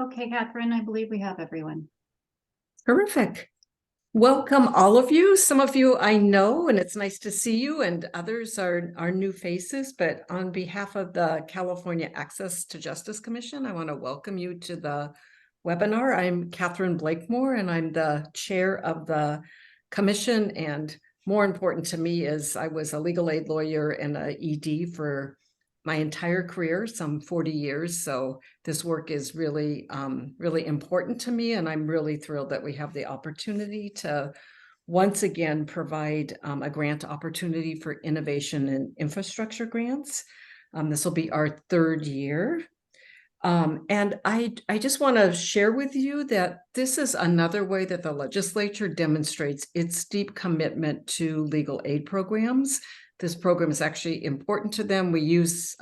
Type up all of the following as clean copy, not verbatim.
Okay, Catherine, I believe we have everyone. Terrific. Welcome, all of you. Some of you I know, and it's nice to see you, and others are new faces. But on behalf of the California Access to Justice Commission, I want to welcome you to the webinar. I'm Catherine Blakemore, and I'm the chair of the commission. And more important to me is I was a legal aid lawyer and a ED for my entire career, some 40 years. So this work is really, really important to me. And I'm really thrilled that we have the opportunity to once again provide a grant opportunity for innovation and infrastructure grants. This will be our third year. And I just want to share with you that this is another way that the legislature demonstrates its deep commitment to legal aid programs. This program is actually important to them. We use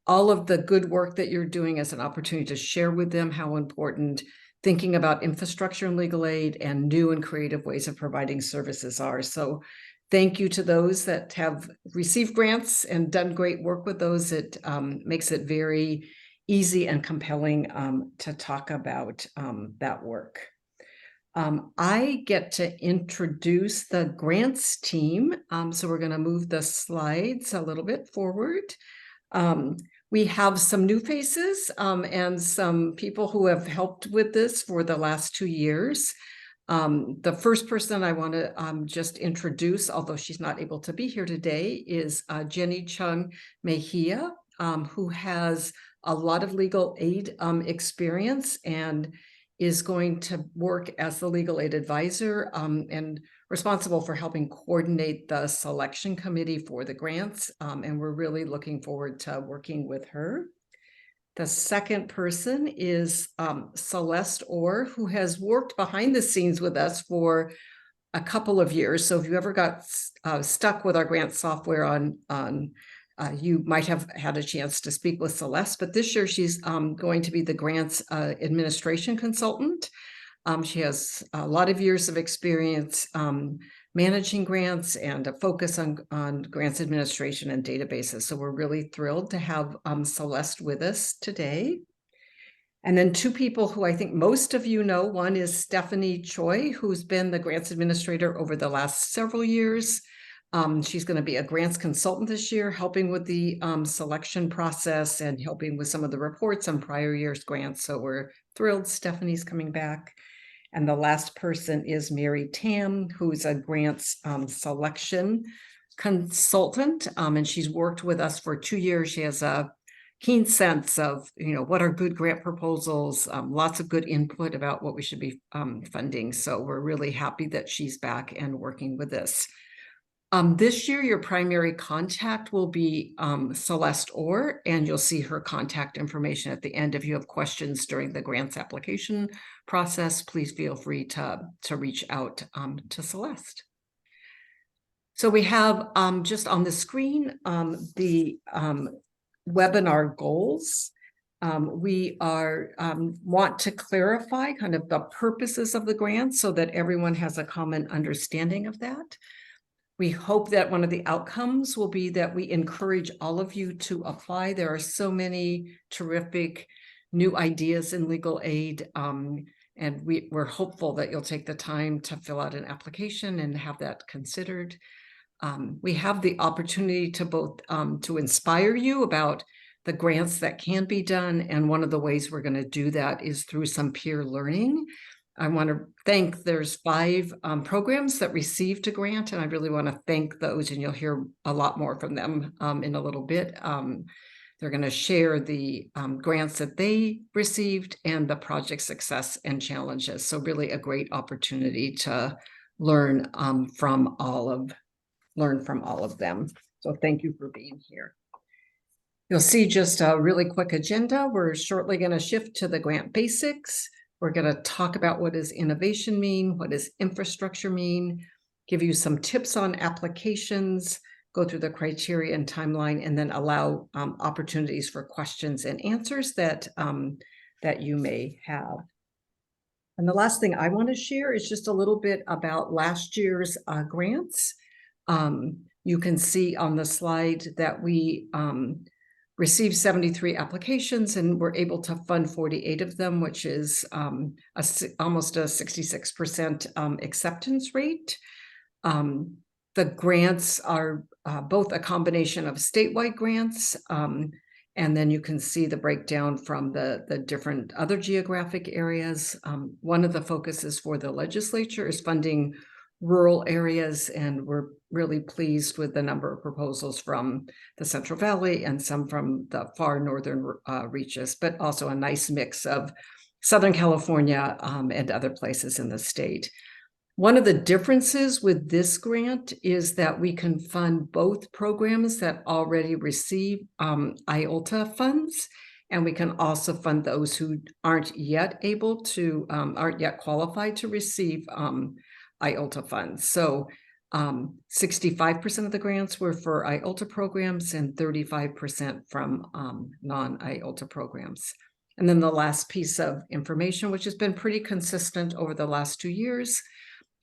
all of the good work that you're doing as an opportunity to share with them how important thinking about infrastructure and legal aid and new and creative ways of providing services are. So thank you to those that have received grants and done great work with those. It makes it very easy and compelling to talk about that work. I get to introduce the grants team. So we're going to move the slides a little bit forward. We have some new faces and some people who have helped with this for the last 2 years. The first person I want to just introduce, although she's not able to be here today, is Jenny Chung Mejia, who has a lot of legal aid experience and is going to work as the legal aid advisor and responsible for helping coordinate the selection committee for the grants. And we're really looking forward to working with her. The second person is Celeste Orr, who has worked behind the scenes with us for a couple of years. So if you ever got stuck with our grant software you might have had a chance to speak with Celeste, but this year she's going to be the grants administration consultant. She has a lot of years of experience managing grants and a focus on grants administration and databases. So we're really thrilled to have Celeste with us today. And then two people who I think most of you know. One is Stephanie Choi, who's been the grants administrator over the last several years. She's going to be a grants consultant this year, helping with the selection process and helping with some of the reports on prior year's grants. So we're thrilled Stephanie's coming back. And the last person is Mary Tam, who's a grants selection consultant. And she's worked with us for 2 years. She has a keen sense of, what are good grant proposals, lots of good input about what we should be funding. So we're really happy that she's back and working with this. This year, your primary contact will be Celeste Orr, and you'll see her contact information at the end. If you have questions during the grants application process, please feel free to reach out to Celeste. So we have just on the screen the webinar goals. We want to clarify kind of the purposes of the grant so that everyone has a common understanding of that. We hope that one of the outcomes will be that we encourage all of you to apply. There are so many terrific new ideas in legal aid, and we're hopeful that you'll take the time to fill out an application and have that considered. We have the opportunity to both to inspire you about the grants that can be done, and one of the ways we're going to do that is through some peer learning. I want to thank, there's 5 programs that received a grant, and I really want to thank those, and you'll hear a lot more from them in a little bit. They're going to share the grants that they received and the project success and challenges. So really a great opportunity to learn from all of them. So thank you for being here. You'll see just a really quick agenda. We're shortly going to shift to the grant basics. We're going to talk about what does innovation mean, what does infrastructure mean, give you some tips on applications, go through the criteria and timeline, and then allow opportunities for questions and answers that you may have. And the last thing I want to share is just a little bit about last year's grants. You can see on the slide that we received 73 applications and were able to fund 48 of them, which is almost a 66% acceptance rate. The grants are both a combination of statewide grants, and then you can see the breakdown from the different other geographic areas. One of the focuses for the legislature is funding rural areas, and we're really pleased with the number of proposals from the Central Valley and some from the far northern reaches, but also a nice mix of Southern California and other places in the state. One of the differences with this grant is that we can fund both programs that already receive IOLTA funds, and we can also fund those who aren't yet qualified to receive IOLTA funds. So 65% of the grants were for IOLTA programs and 35% from non-IOLTA programs. And then the last piece of information, which has been pretty consistent over the last 2 years,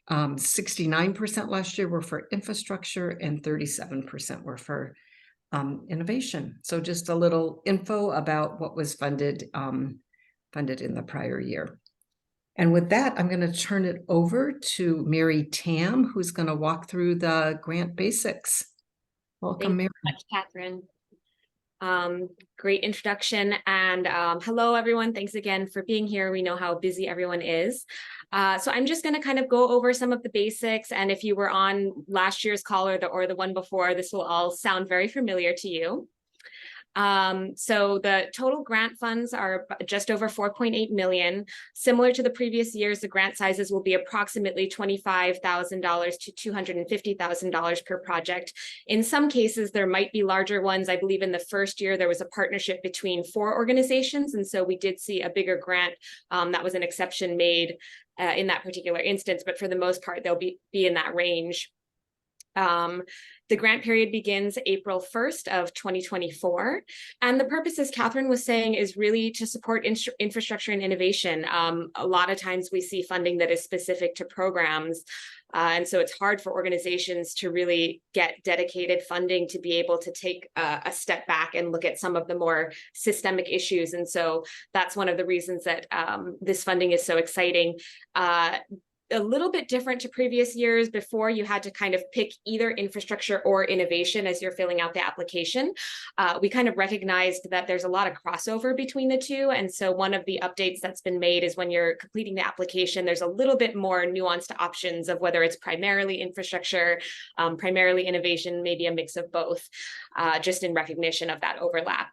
69% last year were for infrastructure and 37% were for innovation. So just a little info about what was funded in the prior year. And with that, I'm going to turn it over to Mary Tam, who's going to walk through the grant basics. Welcome, Mary. Thank you so much, Catherine. Great introduction, and hello, everyone. Thanks again for being here. We know how busy everyone is. So I'm just going to kind of go over some of the basics, and if you were on last year's call or the one before, this will all sound very familiar to you. So the total grant funds are just over 4.8 million. Similar to the previous years, the grant sizes will be approximately $25,000 to $250,000 per project. In some cases, there might be larger ones. I believe in the first year, there was a partnership between 4 organizations. And so we did see a bigger grant. That was an exception made in that particular instance, but for the most part, they'll be in that range. The grant period begins April 1st of 2024. And the purpose, as Catherine was saying, is really to support infrastructure and innovation. A lot of times we see funding that is specific to programs. And so it's hard for organizations to really get dedicated funding to be able to take a step back and look at some of the more systemic issues. And so that's one of the reasons that this funding is so exciting. A little bit different to previous years. Before, you had to kind of pick either infrastructure or innovation as you're filling out the application. We kind of recognized that there's a lot of crossover between the two. And so one of the updates that's been made is when you're completing the application, there's a little bit more nuanced options of whether it's primarily infrastructure, primarily innovation, maybe a mix of both, just in recognition of that overlap.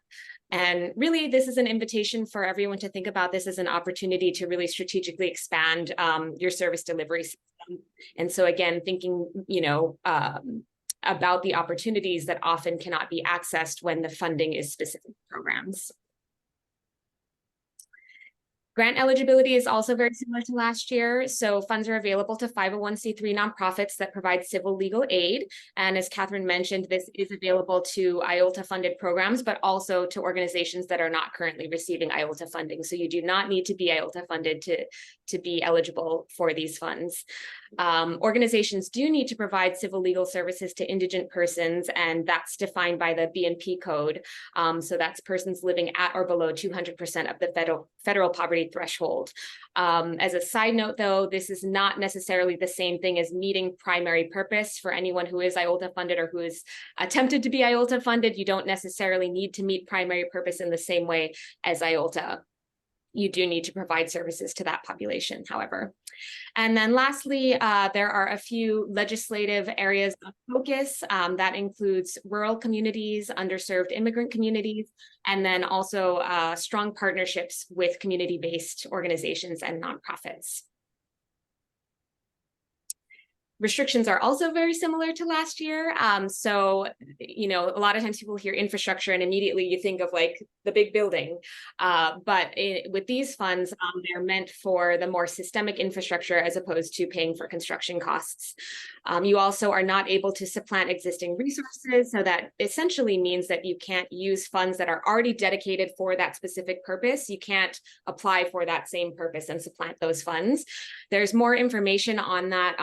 And really, this is an invitation for everyone to think about this as an opportunity to really strategically expand your service delivery system. And so again, thinking, about the opportunities that often cannot be accessed when the funding is specific programs. Grant eligibility is also very similar to last year. So funds are available to 501c3 nonprofits that provide civil legal aid. And as Catherine mentioned, this is available to IOLTA funded programs, but also to organizations that are not currently receiving IOLTA funding. So you do not need to be IOLTA funded to be eligible for these funds. Organizations do need to provide civil legal services to indigent persons, and that's defined by the B&P code. So that's persons living at or below 200% of the federal poverty threshold. As a side note, though, this is not necessarily the same thing as meeting primary purpose. For anyone who is IOLTA funded or who is attempted to be IOLTA funded, you don't necessarily need to meet primary purpose in the same way as IOLTA. You do need to provide services to that population, however. And then lastly, there are a few legislative areas of focus that includes rural communities, underserved immigrant communities, and then also strong partnerships with community-based organizations and nonprofits. Restrictions are also very similar to last year. So, a lot of times people hear infrastructure and immediately you think of like the big building. But with these funds, they're meant for the more systemic infrastructure as opposed to paying for construction costs. You also are not able to supplant existing resources. So that essentially means that you can't use funds that are already dedicated for that specific purpose. You can't apply for that same purpose and supplant those funds. There's more information on that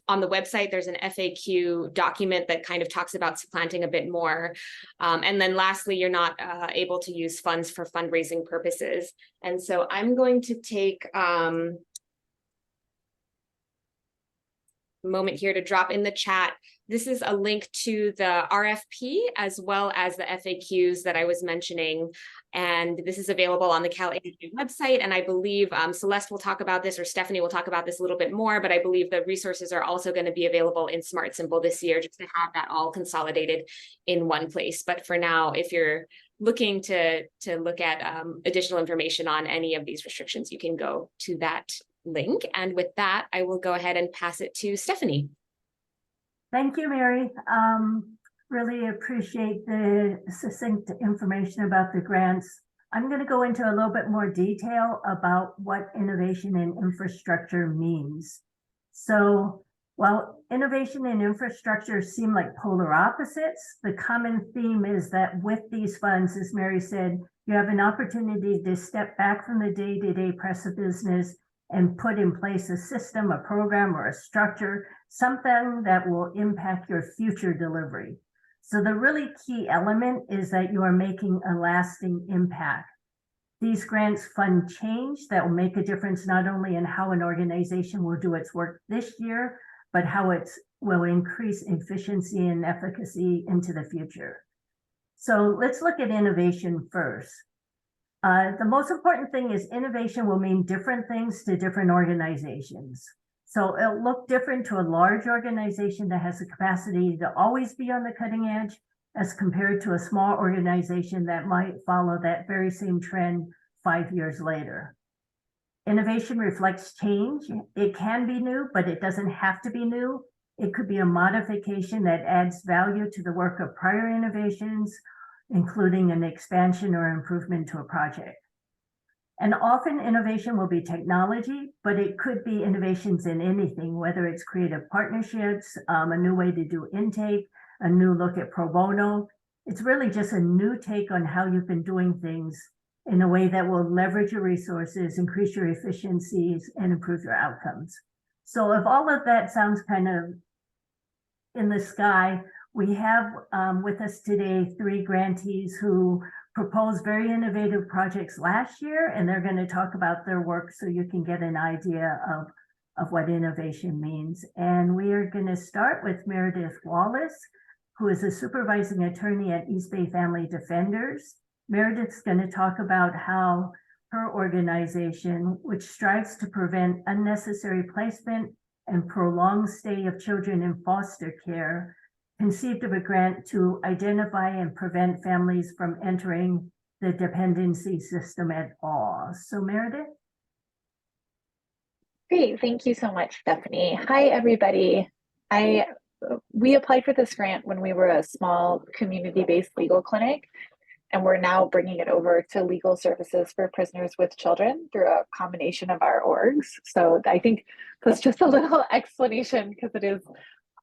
on the website, there's an FAQ document that kind of talks about supplanting a bit more. And then lastly, you're not able to use funds for fundraising purposes. And so I'm going to take a moment here to drop in the chat. This is a link to the RFP as well as the FAQs that I was mentioning. And this is available on the Cal AJ website. And I believe Celeste will talk about this, or Stephanie will talk about this a little bit more, but I believe the resources are also going to be available in Smart Simple this year, just to have that all consolidated in one place. But for now, if you're looking to look at additional information on any of these restrictions, you can go to that link. And with that, I will go ahead and pass it to Stephanie. Thank you, Mary. Really appreciate the succinct information about the grants. I'm going to go into a little bit more detail about what innovation in infrastructure means. So while innovation in infrastructure seem like polar opposites, the common theme is that with these funds, as Mary said, you have an opportunity to step back from the day-to-day press of business and put in place a system, a program, or a structure, something that will impact your future delivery. So the really key element is that you are making a lasting impact. These grants fund change that will make a difference not only in how an organization will do its work this year, but how it will increase efficiency and efficacy into the future. So let's look at innovation first. The most important thing is innovation will mean different things to different organizations. So it'll look different to a large organization that has the capacity to always be on the cutting edge as compared to a small organization that might follow that very same trend 5 years later. Innovation reflects change. It can be new, but it doesn't have to be new. It could be a modification that adds value to the work of prior innovations, including an expansion or improvement to a project. And often innovation will be technology, but it could be innovations in anything, whether it's creative partnerships, a new way to do intake, a new look at pro bono. It's really just a new take on how you've been doing things in a way that will leverage your resources, increase your efficiencies, and improve your outcomes. So if all of that sounds kind of in the sky, we have with us today 3 grantees who proposed very innovative projects last year, and they're going to talk about their work so you can get an idea of what innovation means. And we are going to start with Meredith Wallace, who is a supervising attorney at East Bay Family Defenders. Meredith's going to talk about how her organization, which strives to prevent unnecessary placement and prolonged stay of children in foster care, conceived of a grant to identify and prevent families from entering the dependency system at all. So Meredith? Great, thank you so much, Stephanie. Hi, everybody. We applied for this grant when we were a small community-based legal clinic, and we're now bringing it over to legal services for prisoners with children through a combination of our orgs. So I think that's just a little explanation because it is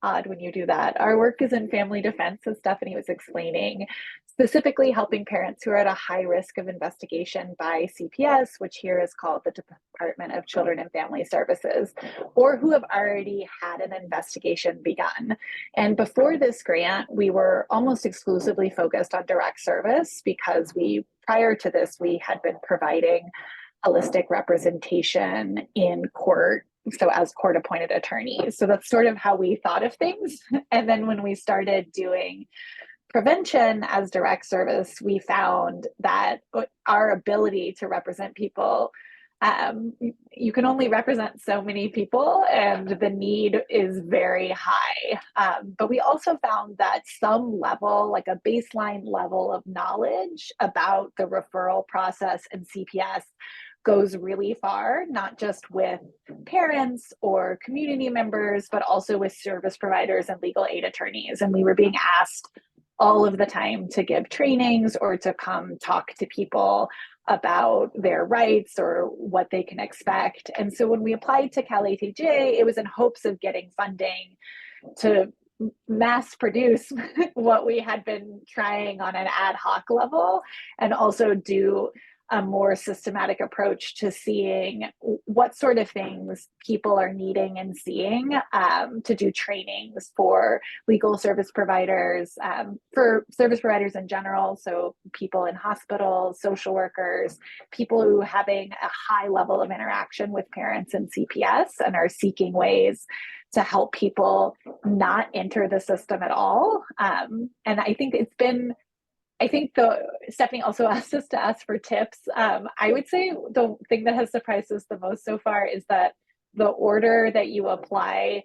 odd when you do that. Our work is in family defense, as Stephanie was explaining, specifically helping parents who are at a high risk of investigation by CPS, which here is called the Department of Children and Family Services, or who have already had an investigation begun. And before this grant, we were almost exclusively focused on direct service because prior to this, we had been providing holistic representation in court, so as court-appointed attorneys. So that's sort of how we thought of things. And then when we started doing prevention as direct service, we found that our ability to represent people, you can only represent so many people, and the need is very high. But we also found that some level, like a baseline level of knowledge about the referral process and CPS goes really far, not just with parents or community members, but also with service providers and legal aid attorneys. And we were being asked all of the time to give trainings or to come talk to people about their rights or what they can expect. And so when we applied to Cal ATJ, it was in hopes of getting funding to mass produce what we had been trying on an ad hoc level, and also do a more systematic approach to seeing what sort of things people are needing and seeing, to do trainings for legal service providers, for service providers in general. So people in hospitals, social workers, people who are having a high level of interaction with parents and CPS and are seeking ways to help people not enter the system at all. And I think Stephanie also asked us to ask for tips. I would say the thing that has surprised us the most so far is that the order that you apply,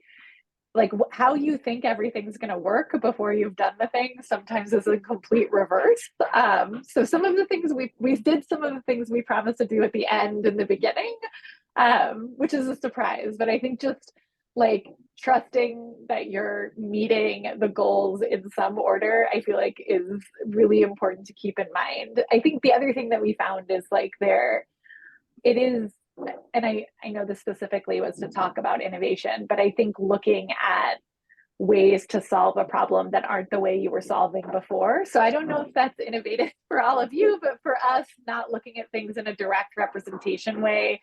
like how you think everything's going to work before you've done the thing, sometimes is a complete reverse. So some of the things we did some of the things we promised to do at the end and the beginning, which is a surprise. But I think just like trusting that you're meeting the goals in some order, I feel like is really important to keep in mind. I think the other thing that we found is like it is, and I know this specifically was to talk about innovation, but I think looking at ways to solve a problem that aren't the way you were solving before. So I don't know if that's innovative for all of you, but for us, not looking at things in a direct representation way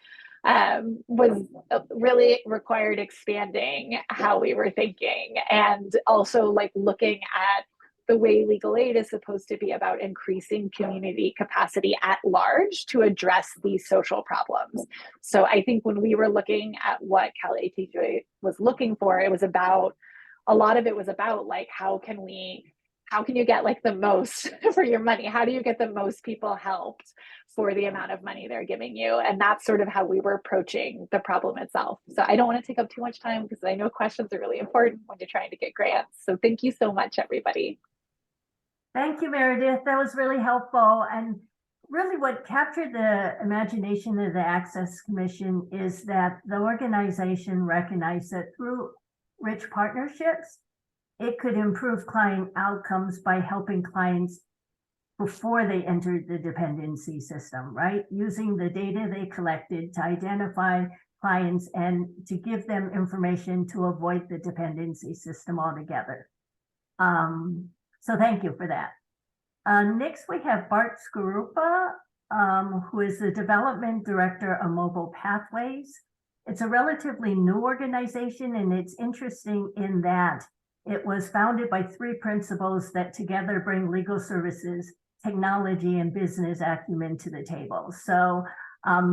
was really required expanding how we were thinking, and also like looking at the way legal aid is supposed to be about increasing community capacity at large to address these social problems. So I think when we were looking at what Cal ATJ was looking for, a lot of it was about like, how can you get like the most for your money? How do you get the most people helped for the amount of money they're giving you? And that's sort of how we were approaching the problem itself. So I don't want to take up too much time because I know questions are really important when you're trying to get grants. So thank you so much, everybody. Thank you, Meredith. That was really helpful. And really what captured the imagination of the Access Commission is that the organization recognized that through rich partnerships, it could improve client outcomes by helping clients before they entered the dependency system, right? Using the data they collected to identify clients and to give them information to avoid the dependency system altogether. So thank you for that. Next, we have Bart Skarupa, who is the Development Director of Mobile Pathways. It's a relatively new organization, and it's interesting in that it was founded by three principals that together bring legal services, technology, and business acumen to the table. So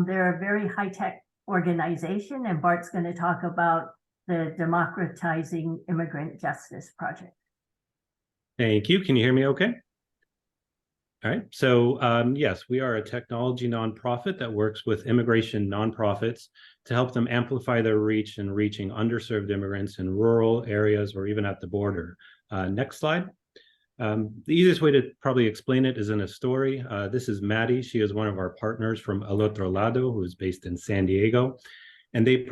they're a very high-tech organization, and Bart's going to talk about the Democratizing Immigrant Justice Project. Thank you. Can you hear me okay? All right. So yes, we are a technology nonprofit that works with immigration nonprofits to help them amplify their reach in reaching underserved immigrants in rural areas or even at the border. Next slide. The easiest way to probably explain it is in a story. This is Maddie. She is one of our partners from El Otro Lado, who is based in San Diego. And they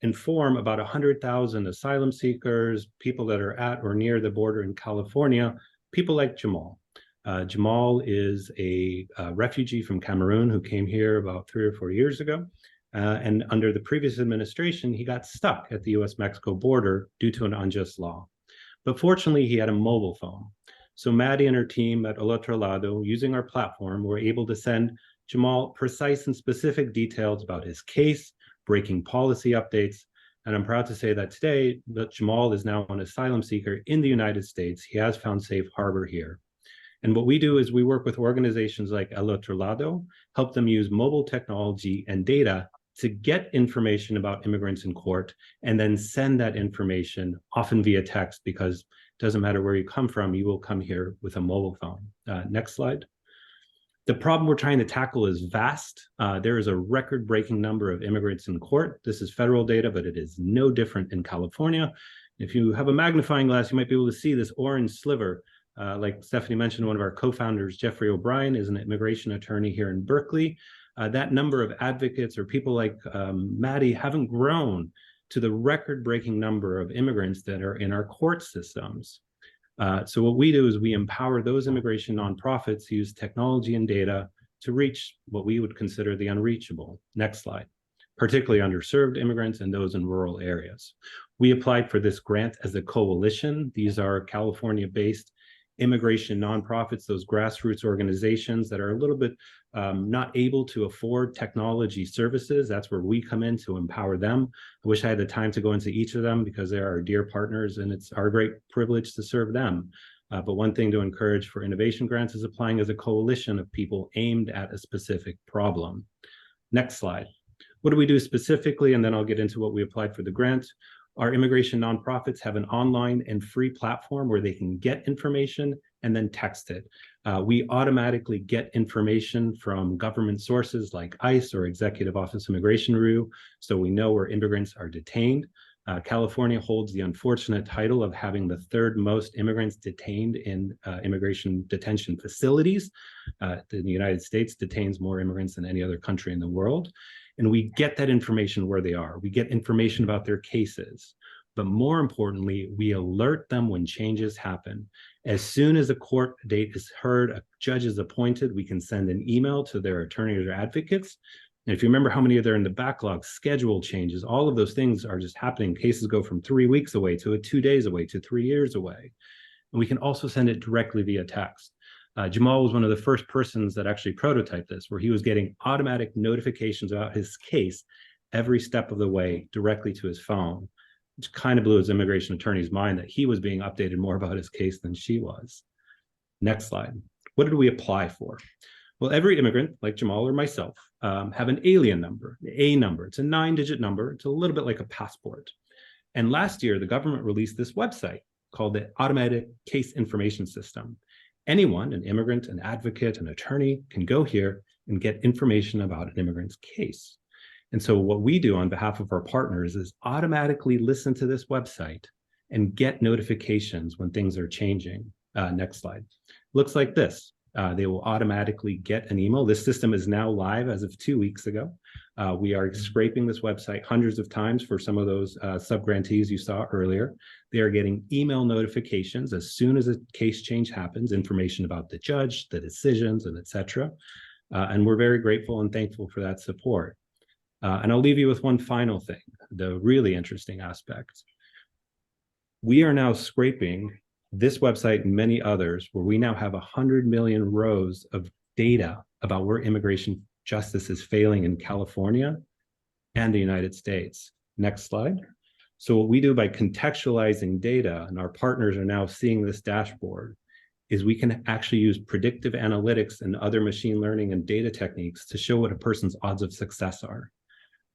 inform about 100,000 asylum seekers, people that are at or near the border in California, people like Jamal. Jamal is a refugee from Cameroon who came here about 3 or 4 years ago. And under the previous administration, he got stuck at the US-Mexico border due to an unjust law. But fortunately, he had a mobile phone. So Maddie and her team at El Otro Lado, using our platform, were able to send Jamal precise and specific details about his case, breaking policy updates. And I'm proud to say that today, that Jamal is now an asylum seeker in the United States. He has found safe harbor here. And what we do is we work with organizations like El Otro Lado, help them use mobile technology and data to get information about immigrants in court, and then send that information, often via text, because it doesn't matter where you come from, you will come here with a mobile phone. Next slide. The problem we're trying to tackle is vast. There is a record-breaking number of immigrants in court. This is federal data, but it is no different in California. If you have a magnifying glass, you might be able to see this orange sliver. Like Stephanie mentioned, one of our co-founders, Jeffrey O'Brien, is an immigration attorney here in Berkeley. That number of advocates or people like Maddie haven't grown to the record-breaking number of immigrants that are in our court systems. So what we do is we empower those immigration nonprofits to use technology and data to reach what we would consider the unreachable. Next slide. Particularly underserved immigrants and those in rural areas. We applied for this grant as a coalition. These are California-based immigration nonprofits, those grassroots organizations that are a little bit not able to afford technology services. That's where we come in to empower them. I wish I had the time to go into each of them because they are our dear partners and it's our great privilege to serve them. But one thing to encourage for innovation grants is applying as a coalition of people aimed at a specific problem. Next slide. What do we do specifically? And then I'll get into what we applied for the grant. Our immigration nonprofits have an online and free platform where they can get information and then text it. We automatically get information from government sources like ICE or Executive Office Immigration Review, so we know where immigrants are detained. California holds the unfortunate title of having the third most immigrants detained in immigration detention facilities. The United States detains more immigrants than any other country in the world. And we get that information where they are. We get information about their cases. But more importantly, we alert them when changes happen. As soon as a court date is heard, a judge is appointed, we can send an email to their attorneys or advocates. And if you remember how many are there in the backlog, schedule changes, all of those things are just happening. Cases go from 3 weeks away to 2 days away to 3 years away. And we can also send it directly via text. Jamal was one of the first persons that actually prototyped this, where he was getting automatic notifications about his case every step of the way directly to his phone, which kind of blew his immigration attorney's mind that he was being updated more about his case than she was. Next slide. What did we apply for? Well, every immigrant, like Jamal or myself, have an alien number, a number. It's a 9-digit number. It's a little bit like a passport. And last year, the government released this website called the Automatic Case Information System. Anyone, an immigrant, an advocate, an attorney, can go here and get information about an immigrant's case. And so what we do on behalf of our partners is automatically listen to this website and get notifications when things are changing. Next slide. Looks like this. They will automatically get an email. This system is now live as of 2 weeks ago. We are scraping this website hundreds of times for some of those sub-grantees you saw earlier. They are getting email notifications as soon as a case change happens, information about the judge, the decisions, and etc. And we're very grateful and thankful for that support. And I'll leave you with one final thing, the really interesting aspect. We are now scraping this website and many others where we now have 100 million rows of data about where immigration justice is failing in California and the United States. Next slide. So what we do by contextualizing data, and our partners are now seeing this dashboard, is we can actually use predictive analytics and other machine learning and data techniques to show what a person's odds of success are.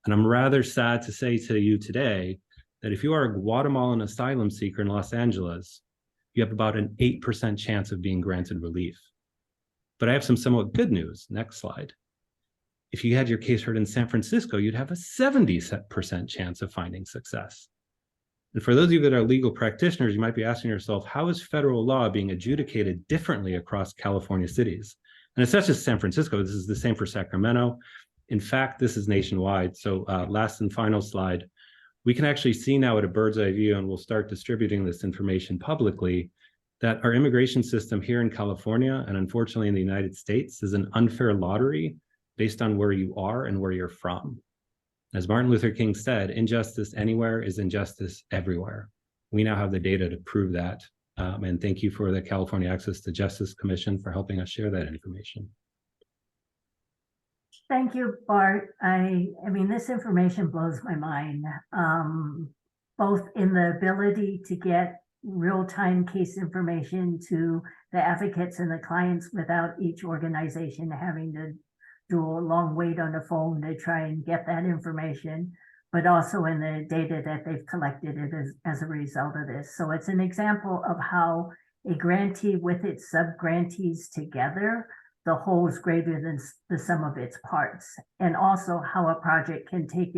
And I'm rather sad to say to you today that if you are a Guatemalan asylum seeker in Los Angeles, you have about an 8% chance of being granted relief. But I have some somewhat good news. Next slide. If you had your case heard in San Francisco, you'd have a 70% chance of finding success. And for those of you that are legal practitioners, you might be asking yourself, how is federal law being adjudicated differently across California cities? And it's not just San Francisco, this is the same for Sacramento. In fact, this is nationwide. So last and final slide. We can actually see now at a bird's eye view, and we'll start distributing this information publicly, that our immigration system here in California, and unfortunately in the United States, is an unfair lottery based on where you are and where you're from. As Martin Luther King said, injustice anywhere is injustice everywhere. We now have the data to prove that. And thank you for the California Access to Justice Commission for helping us share that information. Thank you, Bart. I mean, this information blows my mind, both in the ability to get real-time case information to the advocates and the clients without each organization having to do a long wait on the phone to try and get that information, but also in the data that they've collected as a result of this. So it's an example of how a grantee with its sub-grantees together, the whole is greater than the sum of its parts, and also how a project can take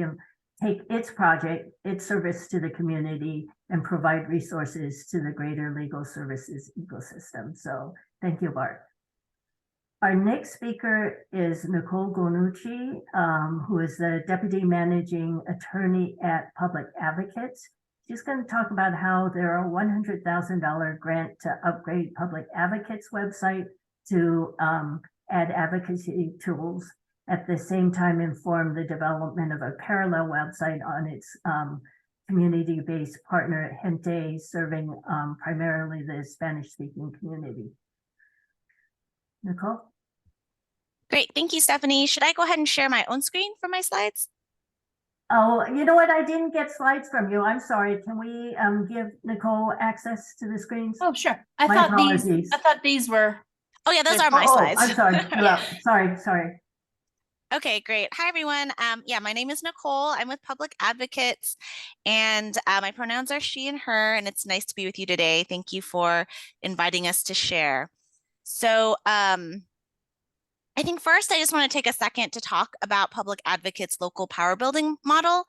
its project, its service to the community, and provide resources to the greater legal services ecosystem. So thank you, Bart. Our next speaker is Nicole Gonucci, who is the Deputy Managing Attorney at Public Advocates. She's going to talk about how there are $100,000 grant to upgrade Public Advocates website to add advocacy tools, at the same time inform the development of a parallel website on its community-based partner at Gente, serving primarily the Spanish-speaking community. Nicole? Great, thank you, Stephanie. Should I go ahead and share my own screen for my slides? Oh, you know what? I didn't get slides from you. I'm sorry. Can we give Nicole access to the screens? Oh, sure. I My apologies. thought these were. Oh yeah, those They're- are my Oh, slides. I'm sorry. You're up. Sorry. Okay, great. Hi, everyone. Yeah, my name is Nicole. I'm with Public Advocates, and my pronouns are she and her, and it's nice to be with you today. Thank you for inviting us to share. So I think first I just want to take a second to talk about Public Advocates' local power building model.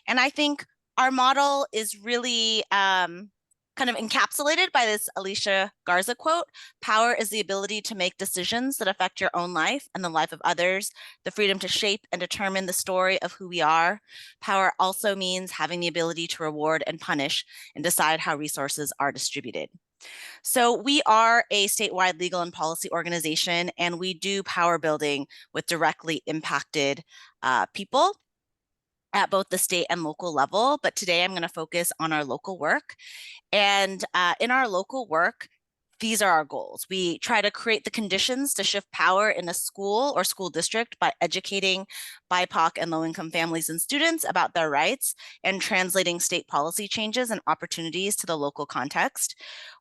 And I think our model is really kind of encapsulated by this Alicia Garza quote: "Power is the ability to make decisions that affect your own life and the life of others, the freedom to shape and determine the story of who we are. Power also means having the ability to reward and punish and decide how resources are distributed." So we are a statewide legal and policy organization, and we do power building with directly impacted people at both the state and local level. But today I'm going to focus on our local work. And in our local work, these are our goals. We try to create the conditions to shift power in a school or school district by educating BIPOC and low-income families and students about their rights and translating state policy changes and opportunities to the local context.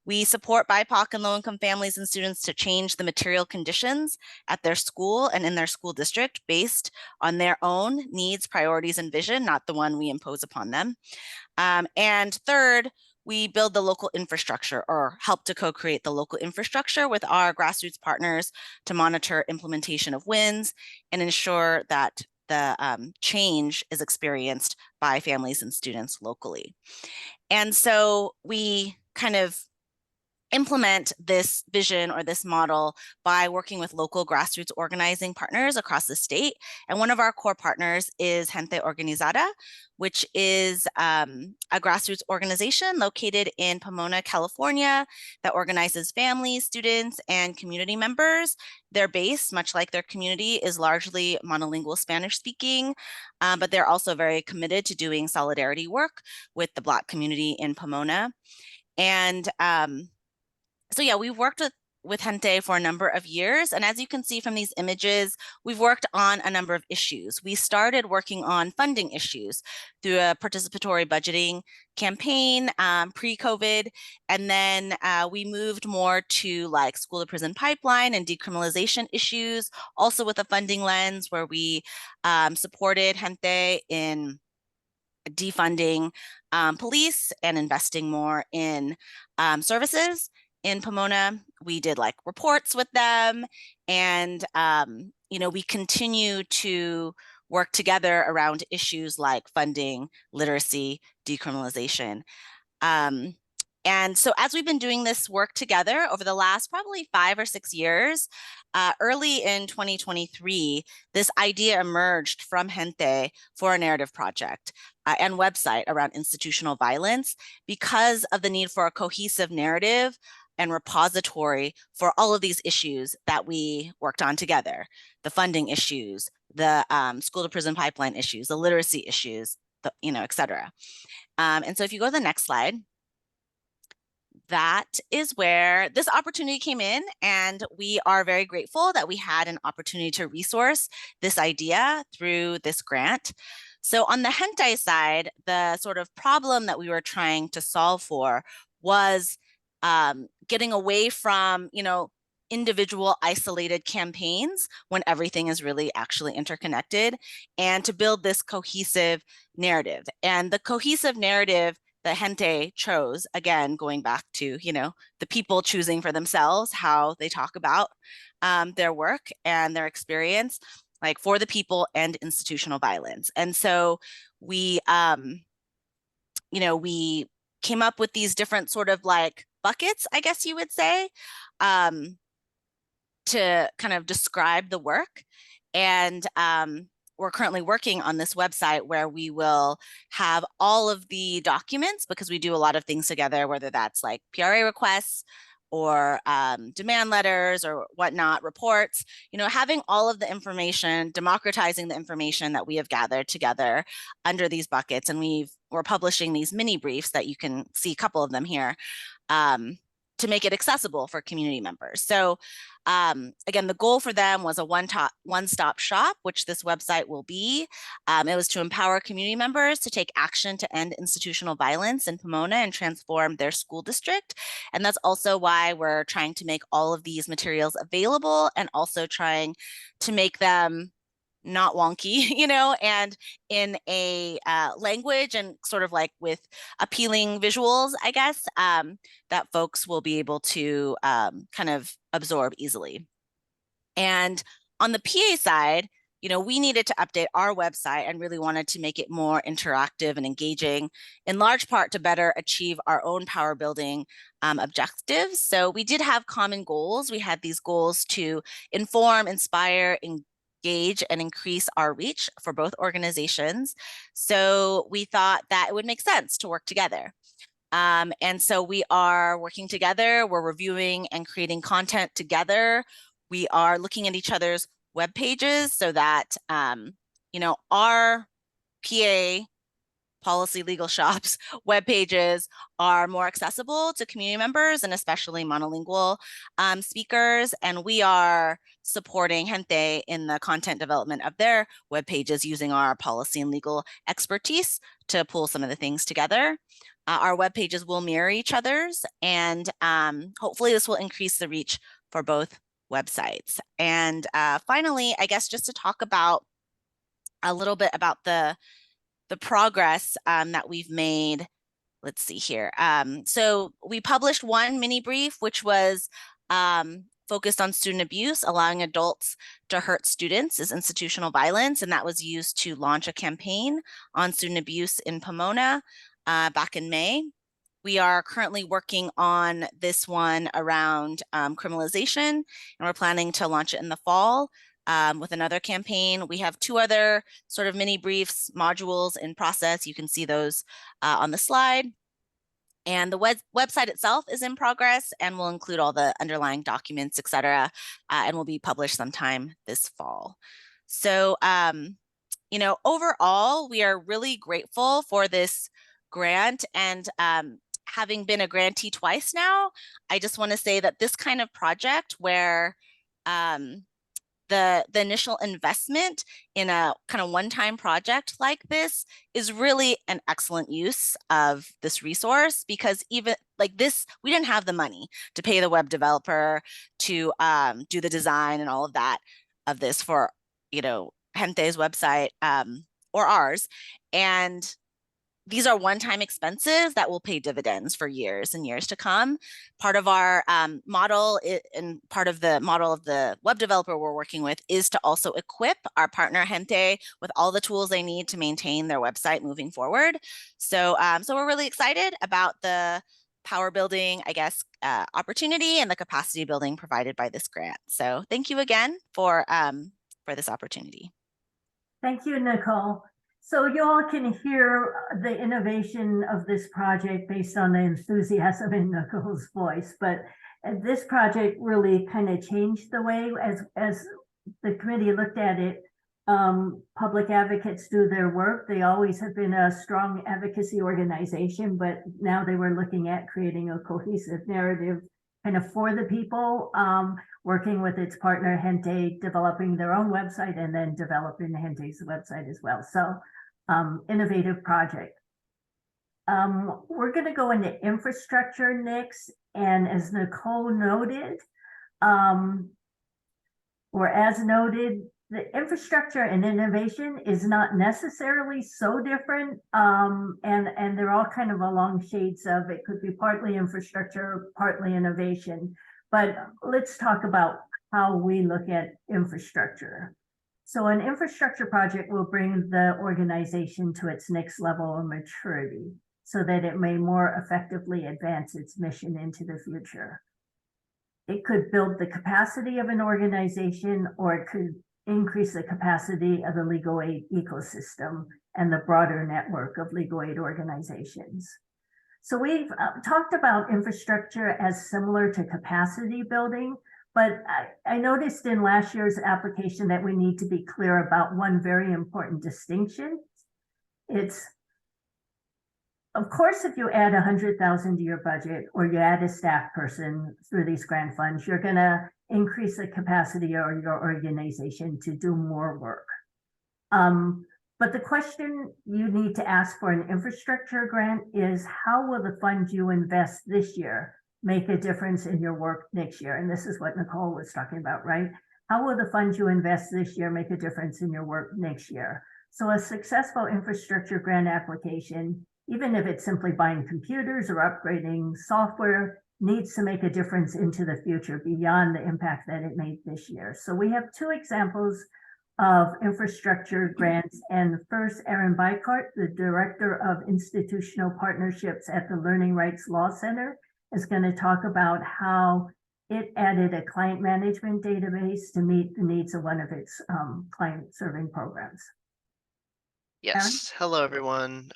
We support BIPOC and low-income families and students to change the material conditions at their school and in their school district based on their own needs, priorities, and vision, not the one we impose upon them. And third, we build the local infrastructure, or help to co-create the local infrastructure with our grassroots partners to monitor implementation of wins and ensure that the change is experienced by families and students locally. And so we kind of implement this vision or this model by working with local grassroots organizing partners across the state. And one of our core partners is Gente Organizada, which is a grassroots organization located in Pomona, California, that organizes families, students, and community members. Their base, much like their community, is largely monolingual Spanish speaking, but they're also very committed to doing solidarity work with the Black community in Pomona. And so yeah, we've worked with Gente for a number of years. And as you can see from these images, we've worked on a number of issues. We started working on funding issues through a participatory budgeting campaign pre-COVID. And then we moved more to like school to prison pipeline and decriminalization issues, also with a funding lens where we supported Gente in defunding police and investing more in services. In Pomona, we did like reports with them, and we continue to work together around issues like funding, literacy, decriminalization. And so as we've been doing this work together over the last probably 5 or 6 years, early in 2023, this idea emerged from Gente for a narrative project and website around institutional violence because of the need for a cohesive narrative and repository for all of these issues that we worked on together: the funding issues, the school to prison pipeline issues, the literacy issues, et cetera. And so if you go to the next slide, that is where this opportunity came in, and we are very grateful that we had an opportunity to resource this idea through this grant. So on the Gente side, the sort of problem that we were trying to solve for was getting away from, individual isolated campaigns when everything is really actually interconnected, and to build this cohesive narrative. And the cohesive narrative that Gente chose, again, going back to, the people choosing for themselves how they talk about their work and their experience, like for the people and institutional violence. And so we, we came up with these different sort of like buckets, I guess you would say, to kind of describe the work. And we're currently working on this website where we will have all of the documents, because we do a lot of things together, whether that's like PRA requests or demand letters or whatnot, reports, having all of the information, democratizing the information that we have gathered together under these buckets. And we're publishing these mini briefs that you can see a couple of them here to make it accessible for community members. So again, the goal for them was a one-stop shop, which this website will be. It was to empower community members to take action to end institutional violence in Pomona and transform their school district. And that's also why we're trying to make all of these materials available and also trying to make them not wonky, and in a language and sort of like with appealing visuals, I guess, that folks will be able to kind of absorb easily. And on the PA side, we needed to update our website and really wanted to make it more interactive and engaging, in large part to better achieve our own power building objectives. So we did have common goals. We had these goals to inform, inspire, engage, and increase our reach for both organizations. So we thought that it would make sense to work together. And so we are working together. We're reviewing and creating content together. We are looking at each other's web pages so that, our PA policy legal shops web pages are more accessible to community members and especially monolingual speakers. And we are supporting Gente in the content development of their web pages using our policy and legal expertise to pull some of the things together. Our web pages will mirror each other's, and hopefully this will increase the reach for both websites. And finally, I guess just to talk about a little bit about the progress that we've made. Let's see here. So we published one mini brief, which was focused on student abuse. Allowing adults to hurt students is institutional violence, and that was used to launch a campaign on student abuse in Pomona back in May. We are currently working on this one around criminalization, and we're planning to launch it in the fall. With another campaign. We have 2 other sort of mini briefs modules in process. You can see those on the slide. And the website itself is in progress and will include all the underlying documents, et cetera, and will be published sometime this fall. So, overall, we are really grateful for this grant. And having been a grantee twice now, I just want to say that this kind of project where the initial investment in a kind of one-time project like this is really an excellent use of this resource, because even like this, we didn't have the money to pay the web developer to do the design and all of that of this for, Gente's website or ours. And these are one-time expenses that will pay dividends for years and years to come. Part of our model and part of the model of the web developer we're working with is to also equip our partner Gente with all the tools they need to maintain their website moving forward. So, so we're really excited about the power building, I guess, opportunity and the capacity building provided by this grant. So thank you again for this opportunity. Thank you, Nicole. So you all can hear the innovation of this project based on the enthusiasm in Nicole's voice, but this project really kind of changed the way as the committee looked at it. Public advocates do their work. They always have been a strong advocacy organization, but now they were looking at creating a cohesive narrative kind of for the people, working with its partner Gente, developing their own website and then developing Gente's website as well. So innovative project. We're going to go into infrastructure next. And as Nicole noted, or as noted, the infrastructure and innovation is not necessarily so different. And they're all kind of along shades of, it could be partly infrastructure, partly innovation. But let's talk about how we look at infrastructure. So an infrastructure project will bring the organization to its next level of maturity so that it may more effectively advance its mission into the future. It could build the capacity of an organization, or it could increase the capacity of the legal aid ecosystem and the broader network of legal aid organizations. So we've talked about infrastructure as similar to capacity building, but I noticed in last year's application that we need to be clear about one very important distinction. It's, of course, if you add 100,000 to your budget or you add a staff person through these grant funds, you're going to increase the capacity of your organization to do more work. But the question you need to ask for an infrastructure grant is, how will the funds you invest this year make a difference in your work next year? And this is what Nicole was talking about, right? How will the funds you invest this year make a difference in your work next year? So a successful infrastructure grant application, even if it's simply buying computers or upgrading software, needs to make a difference into the future beyond the impact that it made this year. So we have two examples of infrastructure grants. And first, Erin Bykart, the Director of Institutional Partnerships at the Learning Rights Law Center, is going to talk about how it added a client management database to meet the needs of one of its client serving programs. Yes. Hello, everyone.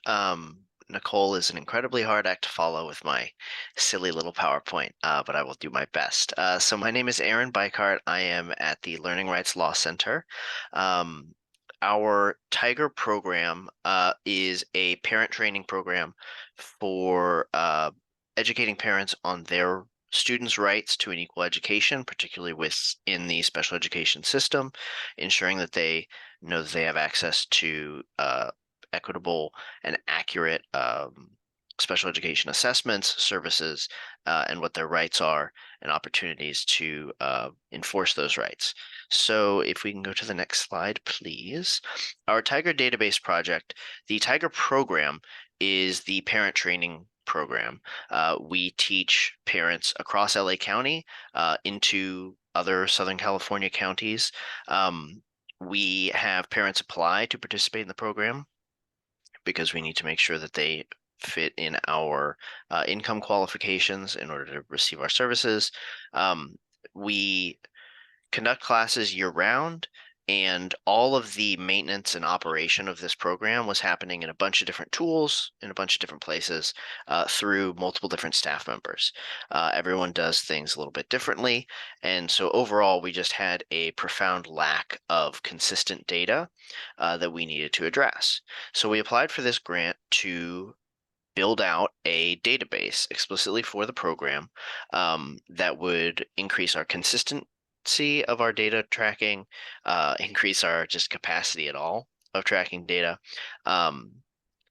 Nicole is an incredibly hard act to follow with my silly little PowerPoint, but I will do my best. So my name is Erin Bykart. I am at the Learning Rights Law Center. Our Tiger program is a parent training program for educating parents on their students' rights to an equal education, particularly within the special education system, ensuring that they know that they have access to equitable and accurate special education assessments, services, and what their rights are and opportunities to enforce those rights. So if we can go to the next slide, please. Our Tiger database project, the Tiger program is the parent training program. We teach parents across LA County into other Southern California counties. We have parents apply to participate in the program because we need to make sure that they fit in our income qualifications in order to receive our services. We conduct classes year-round, and all of the maintenance and operation of this program was happening in a bunch of different tools in a bunch of different places through multiple different staff members. Everyone does things a little bit differently, and so overall we just had a profound lack of consistent data that we needed to address. So we applied for this grant to build out a database explicitly for the program that would increase our consistency of our data tracking, increase our just capacity at all of tracking data,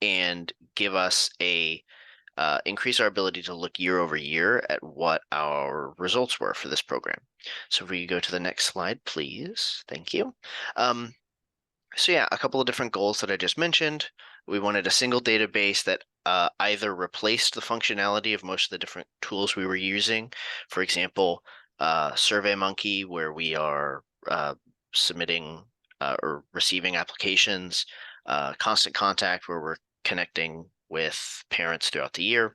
and give us a increase our ability to look year over year at what our results were for this program. So if we go to the next slide, please. Thank you. So yeah, a couple of different goals that I just mentioned. We wanted a single database that either replaced the functionality of most of the different tools we were using. For example, SurveyMonkey, where we are submitting or receiving applications, Constant Contact, where we're connecting with parents throughout the year.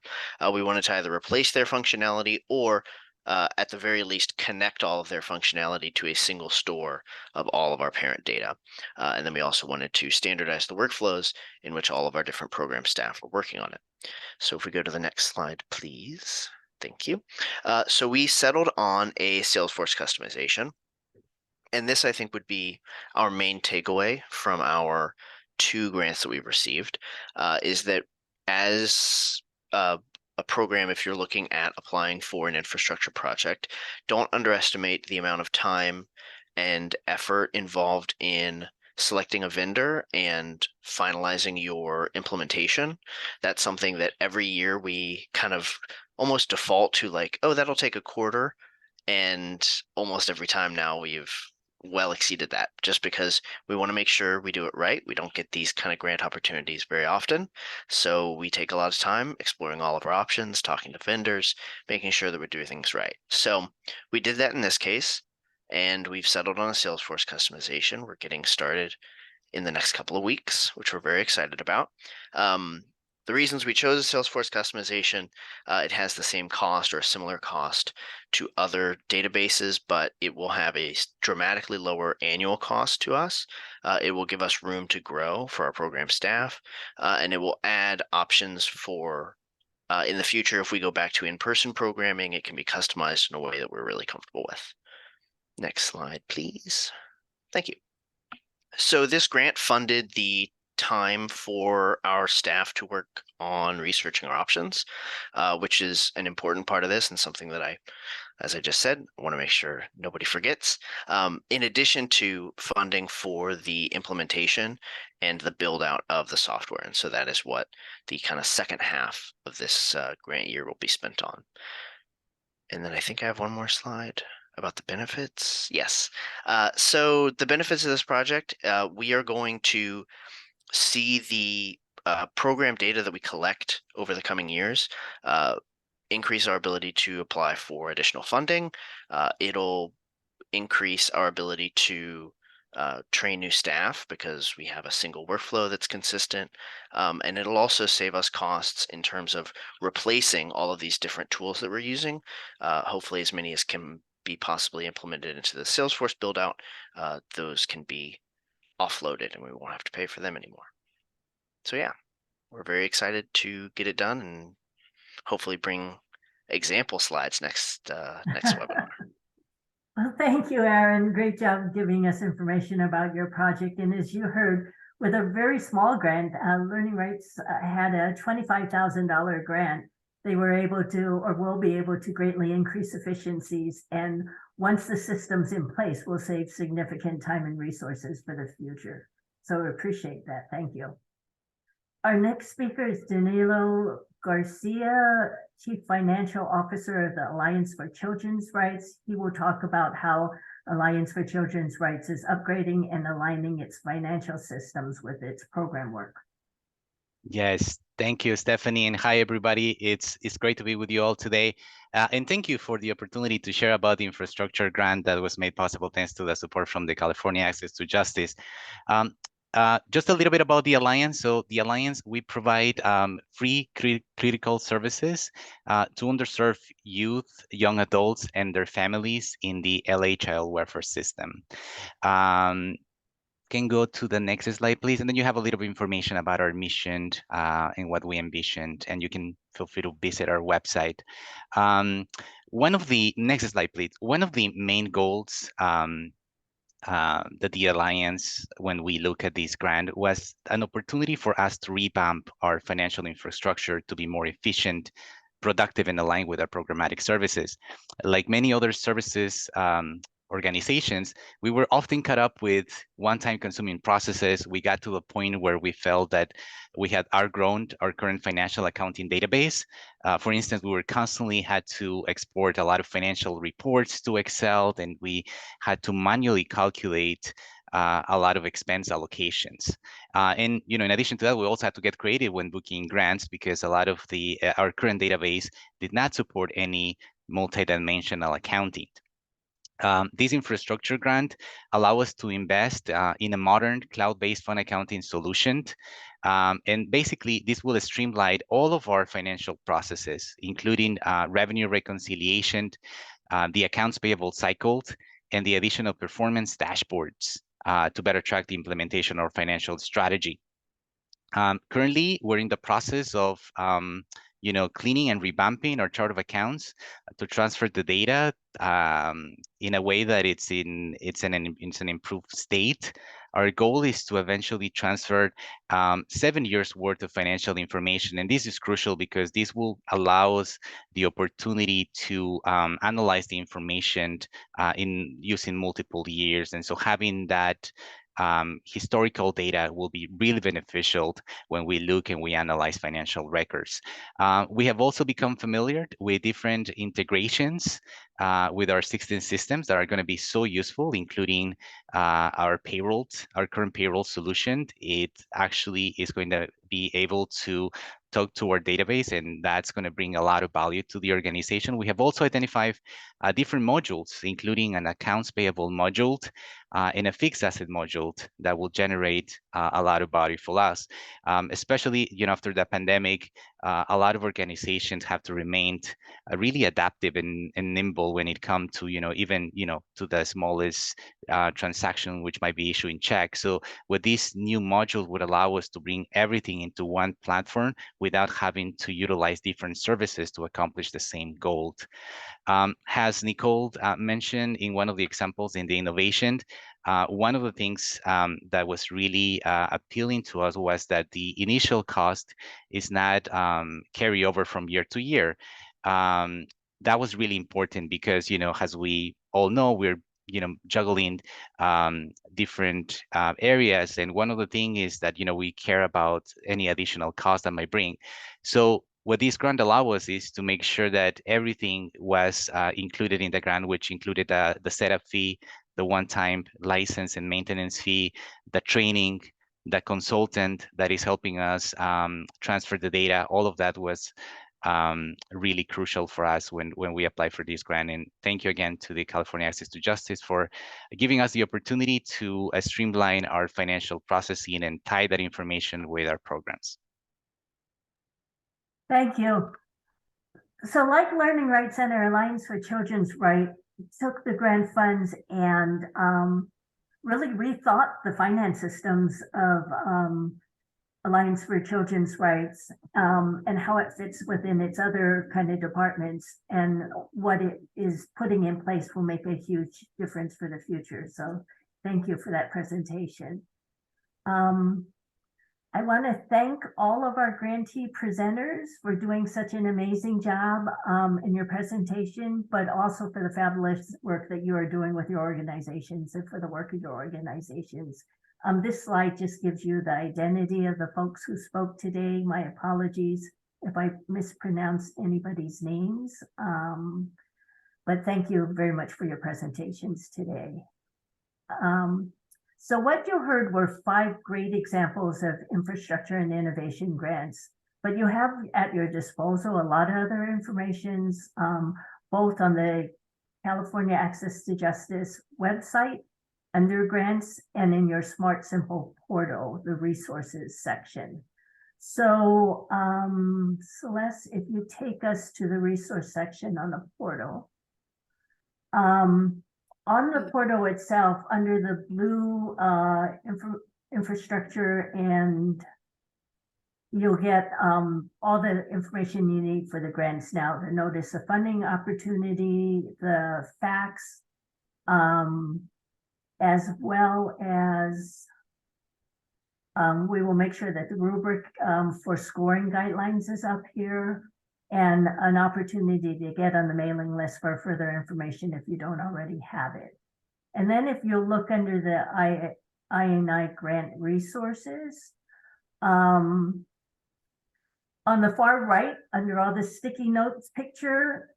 We wanted to either replace their functionality or at the very least connect all of their functionality to a single store of all of our parent data. And then we also wanted to standardize the workflows in which all of our different program staff were working on it. So if we go to the next slide, please. Thank you. So we settled on a Salesforce customization. And this, I think, would be our main takeaway from our 2 grants that we've received, is that as a program, if you're looking at applying for an infrastructure project, don't underestimate the amount of time and effort involved in selecting a vendor and finalizing your implementation. That's something that every year we kind of almost default to, like, oh, that'll take a quarter. And almost every time now we've well exceeded that, just because we want to make sure we do it right. We don't get these kind of grant opportunities very often. So we take a lot of time exploring all of our options, talking to vendors, making sure that we're doing things right. So we did that in this case, and we've settled on a Salesforce customization. We're getting started in the next couple of weeks, which we're very excited about. The reasons we chose a Salesforce customization, it has the same cost or a similar cost to other databases, but it will have a dramatically lower annual cost to us. It will give us room to grow for our program staff, and it will add options for in the future, if we go back to in-person programming, it can be customized in a way that we're really comfortable with. Next slide, please. Thank you. So this grant funded the time for our staff to work on researching our options, which is an important part of this and something that as I just said, I want to make sure nobody forgets. In addition to funding for the implementation and the build out of the software. And so that is what the kind of second half of this grant year will be spent on. And then I think I have one more slide about the benefits. Yes. So the benefits of this project, we are going to see the program data that we collect over the coming years increase our ability to apply for additional funding. It'll increase our ability to train new staff because we have a single workflow that's consistent. And it'll also save us costs in terms of replacing all of these different tools that we're using. Hopefully as many as can be possibly implemented into the Salesforce build out, those can be offloaded and we won't have to pay for them anymore. So yeah, we're very excited to get it done and hopefully bring example slides next webinar. Well, thank you, Aaron. Great job giving us information about your project. And as you heard, with a very small grant, Learning Rights had a $25,000 grant. They were able to, or will be able to, greatly increase efficiencies. And once the system's in place, will save significant time and resources for the future. So we appreciate that. Thank you. Our next speaker is Danilo Garcia, Chief Financial Officer of the Alliance for Children's Rights. He will talk about how Alliance for Children's Rights is upgrading and aligning its financial systems with its program work. Yes, thank you, Stephanie, and hi, everybody. It's great to be with you all today. And thank you for the opportunity to share about the infrastructure grant that was made possible thanks to the support from the California Access to Justice. Just a little bit about the Alliance. So the Alliance, we provide free critical services to underserved youth, young adults, and their families in the LA child welfare system. Can go to the next slide, please. And then you have a little bit of information about our mission and what we envisioned, and you can feel free to visit our website. One of the, next slide, please. One of the main goals that the Alliance, when we look at this grant, was an opportunity for us to revamp our financial infrastructure to be more efficient, productive, and aligned with our programmatic services. Like many other services organizations, we were often caught up with one-time consuming processes. We got to a point where we felt that we had outgrown our current financial accounting database. For instance, we were constantly had to export a lot of financial reports to Excel, and we had to manually calculate a lot of expense allocations. And in addition to that, we also had to get creative when booking grants because a lot of our current database did not support any multidimensional accounting. This infrastructure grant allow us to invest in a modern cloud-based fund accounting solution. And basically, this will streamline all of our financial processes, including revenue reconciliation, the accounts payable cycles, and the addition of performance dashboards to better track the implementation of our financial strategy. Currently, we're in the process of cleaning and revamping our chart of accounts to transfer the data in a way that it's an improved state. Our goal is to eventually transfer 7 years worth of financial information. And this is crucial because this will allow us the opportunity to analyze the information in using multiple years. And so having that historical data will be really beneficial when we look and we analyze financial records. We have also become familiar with different integrations with our 16 systems that are going to be so useful, including our current payroll solution. It actually is going to be able to talk to our database, and that's going to bring a lot of value to the organization. We have also identified different modules, including an accounts payable module, in a fixed asset module that will generate a lot of value for us. Especially, after the pandemic, a lot of organizations have to remain really adaptive and nimble when it comes to, even, to the smallest transaction, which might be issuing checks. So what this new module would allow us to bring everything into one platform without having to utilize different services to accomplish the same goal. As Nicole mentioned in one of the examples in the innovation, one of the things that was really appealing to us was that the initial cost is not carry over from year to year. That was really important because, as we all know, we're juggling different areas, and one of the things is that we care about any additional cost that might bring. So what this grant allow us is to make sure that everything was included in the grant, which included the setup fee, the one-time license and maintenance fee, the training, the consultant that is helping us transfer the data. All of that was really crucial for us when we applied for this grant. And thank you again to the California Access to Justice for giving us the opportunity to streamline our financial processing and tie that information with our programs. Thank you. So like Learning Rights Center, Alliance for Children's Rights took the grant funds and really rethought the finance systems of Alliance for Children's Rights and how it fits within its other kind of departments, and what it is putting in place will make a huge difference for the future. So thank you for that presentation. I want to thank all of our grantee presenters for doing such an amazing job in your presentation, but also for the fabulous work that you are doing with your organizations and for the work of your organizations. This slide just gives you the identity of the folks who spoke today. My apologies if I mispronounced anybody's names, but thank you very much for your presentations today. So what you heard were 5 great examples of infrastructure and innovation grants, but you have at your disposal a lot of other information, both on the California Access to Justice website under grants and in your Smart Simple portal, the resources section. So Celeste, if you take us to the resource section on the portal. On the portal itself, under the blue infrastructure, and you'll get all the information you need for the grants now, the notice of funding opportunity, the facts, as well as we will make sure that the rubric for scoring guidelines is up here, and an opportunity to get on the mailing list for further information if you don't already have it. And then if you look under the INI grant resources, on the far right, under all the sticky notes picture,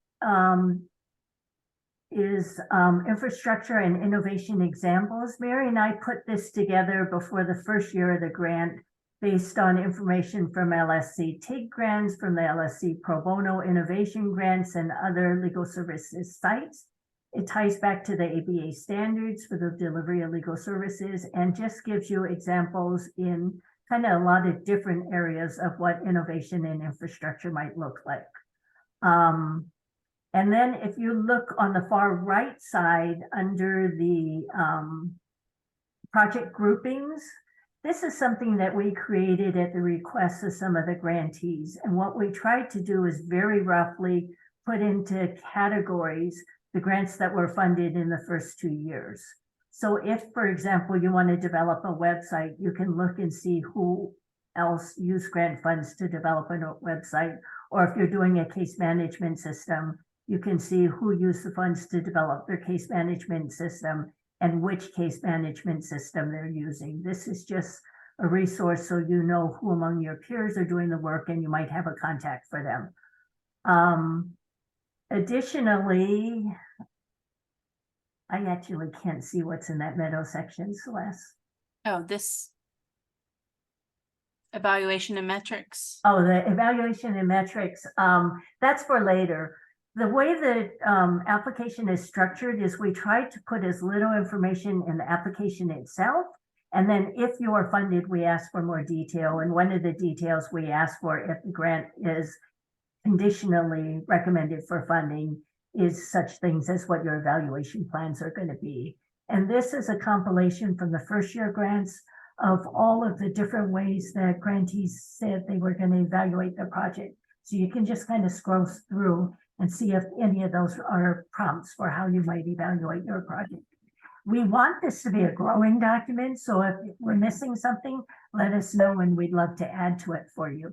is infrastructure and innovation examples. Mary and I put this together before the first year of the grant, based on information from LSC TIG grants, from the LSC Pro Bono Innovation Grants, and other legal services sites. It ties back to the ABA standards for the delivery of legal services, and just gives you examples in kind of a lot of different areas of what innovation and infrastructure might look like. And then if you look on the far right side under the project groupings, this is something that we created at the request of some of the grantees. And what we tried to do is very roughly put into categories the grants that were funded in the first 2 years. So if, for example, you want to develop a website, you can look and see who else used grant funds to develop a website. Or if you're doing a case management system, you can see who used the funds to develop their case management system and which case management system they're using. This is just a resource so you know who among your peers are doing the work and you might have a contact for them. Additionally, I actually can't see what's in that middle section, Celeste. Oh, this evaluation and metrics. Oh, the evaluation and metrics, that's for later. The way the application is structured is we try to put as little information in the application itself. And then if you are funded, we ask for more detail. And one of the details we ask for if the grant is conditionally recommended for funding is such things as what your evaluation plans are going to be. And this is a compilation from the first year grants of all of the different ways that grantees said they were going to evaluate their project. So you can just kind of scroll through and see if any of those are prompts for how you might evaluate your project. We want this to be a growing document, so if we're missing something, let us know and we'd love to add to it for you.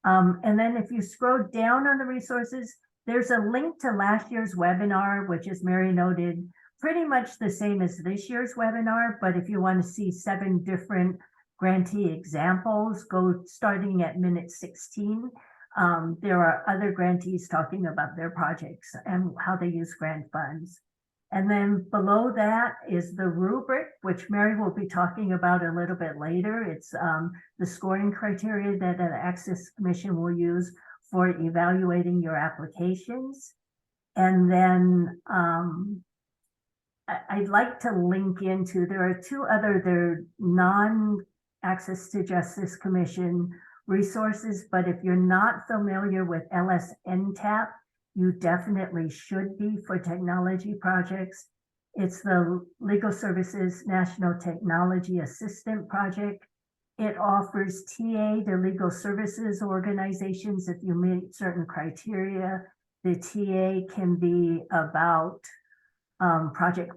And then if you scroll down on the resources, there's a link to last year's webinar, which, as Mary noted, pretty much the same as this year's webinar, but if you want to see 7 different grantee examples, go starting at minute 16. There are other grantees talking about their projects and how they use grant funds. And then below that is the rubric, which Mary will be talking about a little bit later. It's the scoring criteria that an Access Commission will use for evaluating your applications. And then I'd like to link into, there are 2 other, they're non-Access to Justice Commission resources, but if you're not familiar with LSNTAP, you definitely should be for technology projects. It's the Legal Services National Technology Assistant Project. It offers TA to legal services organizations if you meet certain criteria. The TA can be about project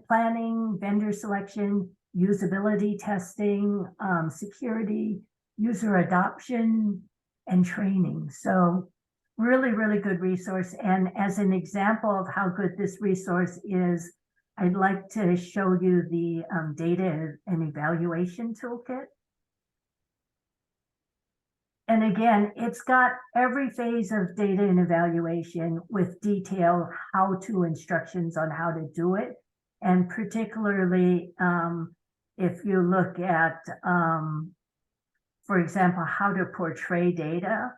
planning, vendor selection, usability testing, security, user adoption, and training. So really, really good resource. And as an example of how good this resource is, I'd like to show you the data and evaluation toolkit. And again, it's got every phase of data and evaluation with detailed how-to instructions on how to do it. And particularly, if you look at, for example, how to portray data,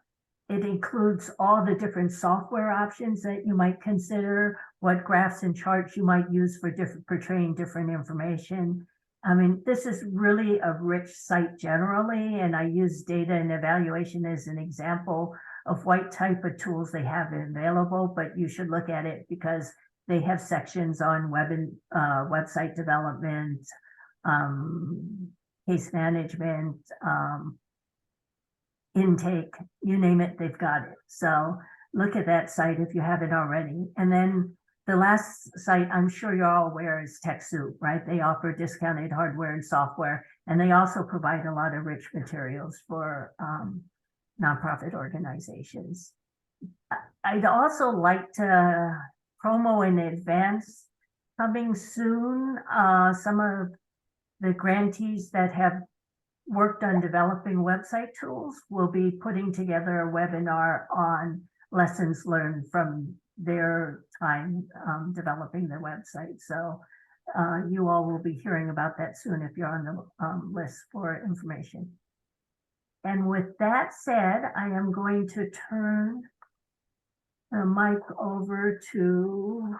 it includes all the different software options that you might consider, what graphs and charts you might use for portraying different information. I mean, this is really a rich site generally, and I use data and evaluation as an example of what type of tools they have available, but you should look at it because they have sections on website development, case management, intake, you name it, they've got it. So look at that site if you haven't already. And then the last site I'm sure you're all aware is TechSoup, right? They offer discounted hardware and software, and they also provide a lot of rich materials for nonprofit organizations. I'd also like to promo in advance, coming soon, some of the grantees that have worked on developing website tools will be putting together a webinar on lessons learned from their time developing their website. So you all will be hearing about that soon if you're on the list for information. And with that said, I am going to turn the mic over to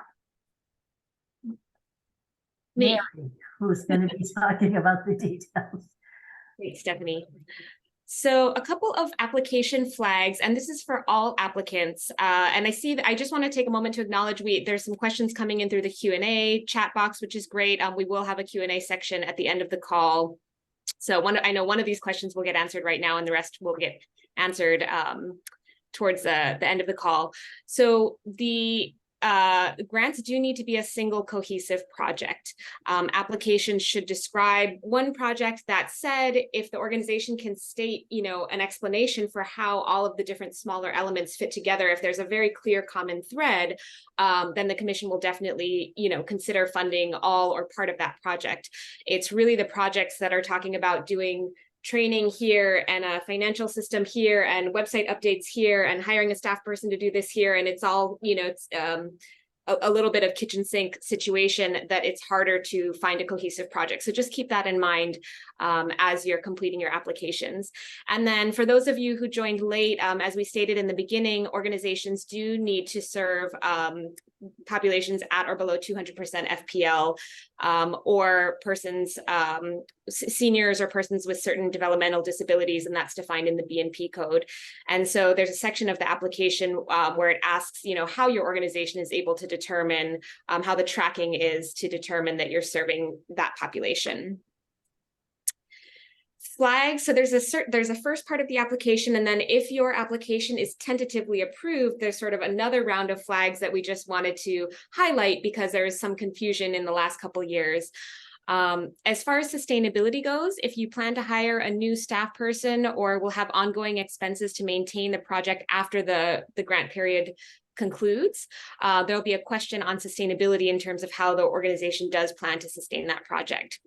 Me. Mary, who's going to be talking about the details. Great, Stephanie. So a couple of application flags, and this is for all applicants. And I see that I just want to take a moment to acknowledge there's some questions coming in through the Q&A chat box, which is great. We will have a Q&A section at the end of the call. So I know one of these questions will get answered right now, and the rest will get answered towards the end of the call. So the grants do need to be a single cohesive project. Applications should describe one project. That said, if the organization can state, an explanation for how all of the different smaller elements fit together, if there's a very clear common thread, then the commission will definitely, consider funding all or part of that project. It's really the projects that are talking about doing training here and a financial system here and website updates here and hiring a staff person to do this here. And it's all, a little bit of kitchen sink situation, that it's harder to find a cohesive project. So just keep that in mind as you're completing your applications. And then for those of you who joined late, as we stated in the beginning, organizations do need to serve populations at or below 200% FPL, or persons, seniors or persons with certain developmental disabilities, and that's defined in the BNP code. And so there's a section of the application where it asks, you know, how your organization is able to determine how the tracking is to determine that you're serving that population. Flags. So there's a first part of the application, and then if your application is tentatively approved, there's sort of another round of flags that we just wanted to highlight because there is some confusion in the last couple years. As far as sustainability goes, if you plan to hire a new staff person or will have ongoing expenses to maintain the project after the grant period concludes, there'll be a question on sustainability in terms of how the organization does plan to sustain that project.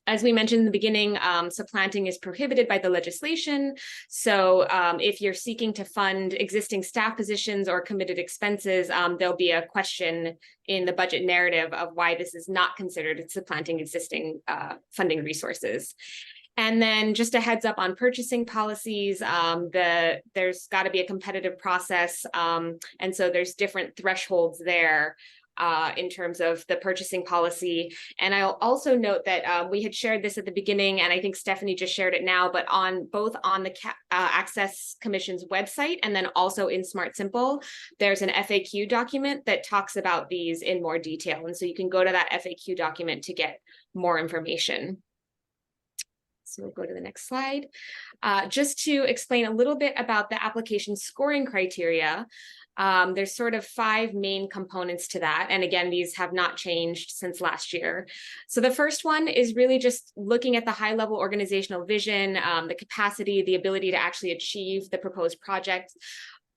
As we mentioned in the beginning, supplanting is prohibited by the legislation. So if you're seeking to fund existing staff positions or committed expenses, there'll be a question in the budget narrative of why this is not considered supplanting existing funding resources. And then just a heads up on purchasing policies, there's got to be a competitive process. And so there's different thresholds there in terms of the purchasing policy. And I'll also note that we had shared this at the beginning, and I think Stephanie just shared it now, but both on the Access Commission's website and then also in Smart Simple, there's an FAQ document that talks about these in more detail. And so you can go to that FAQ document to get more information. So we'll go to the next slide. Just to explain a little bit about the application scoring criteria. There's sort of 5 main components to that. And again, these have not changed since last year. So the first one is really just looking at the high level organizational vision, the capacity, the ability to actually achieve the proposed project.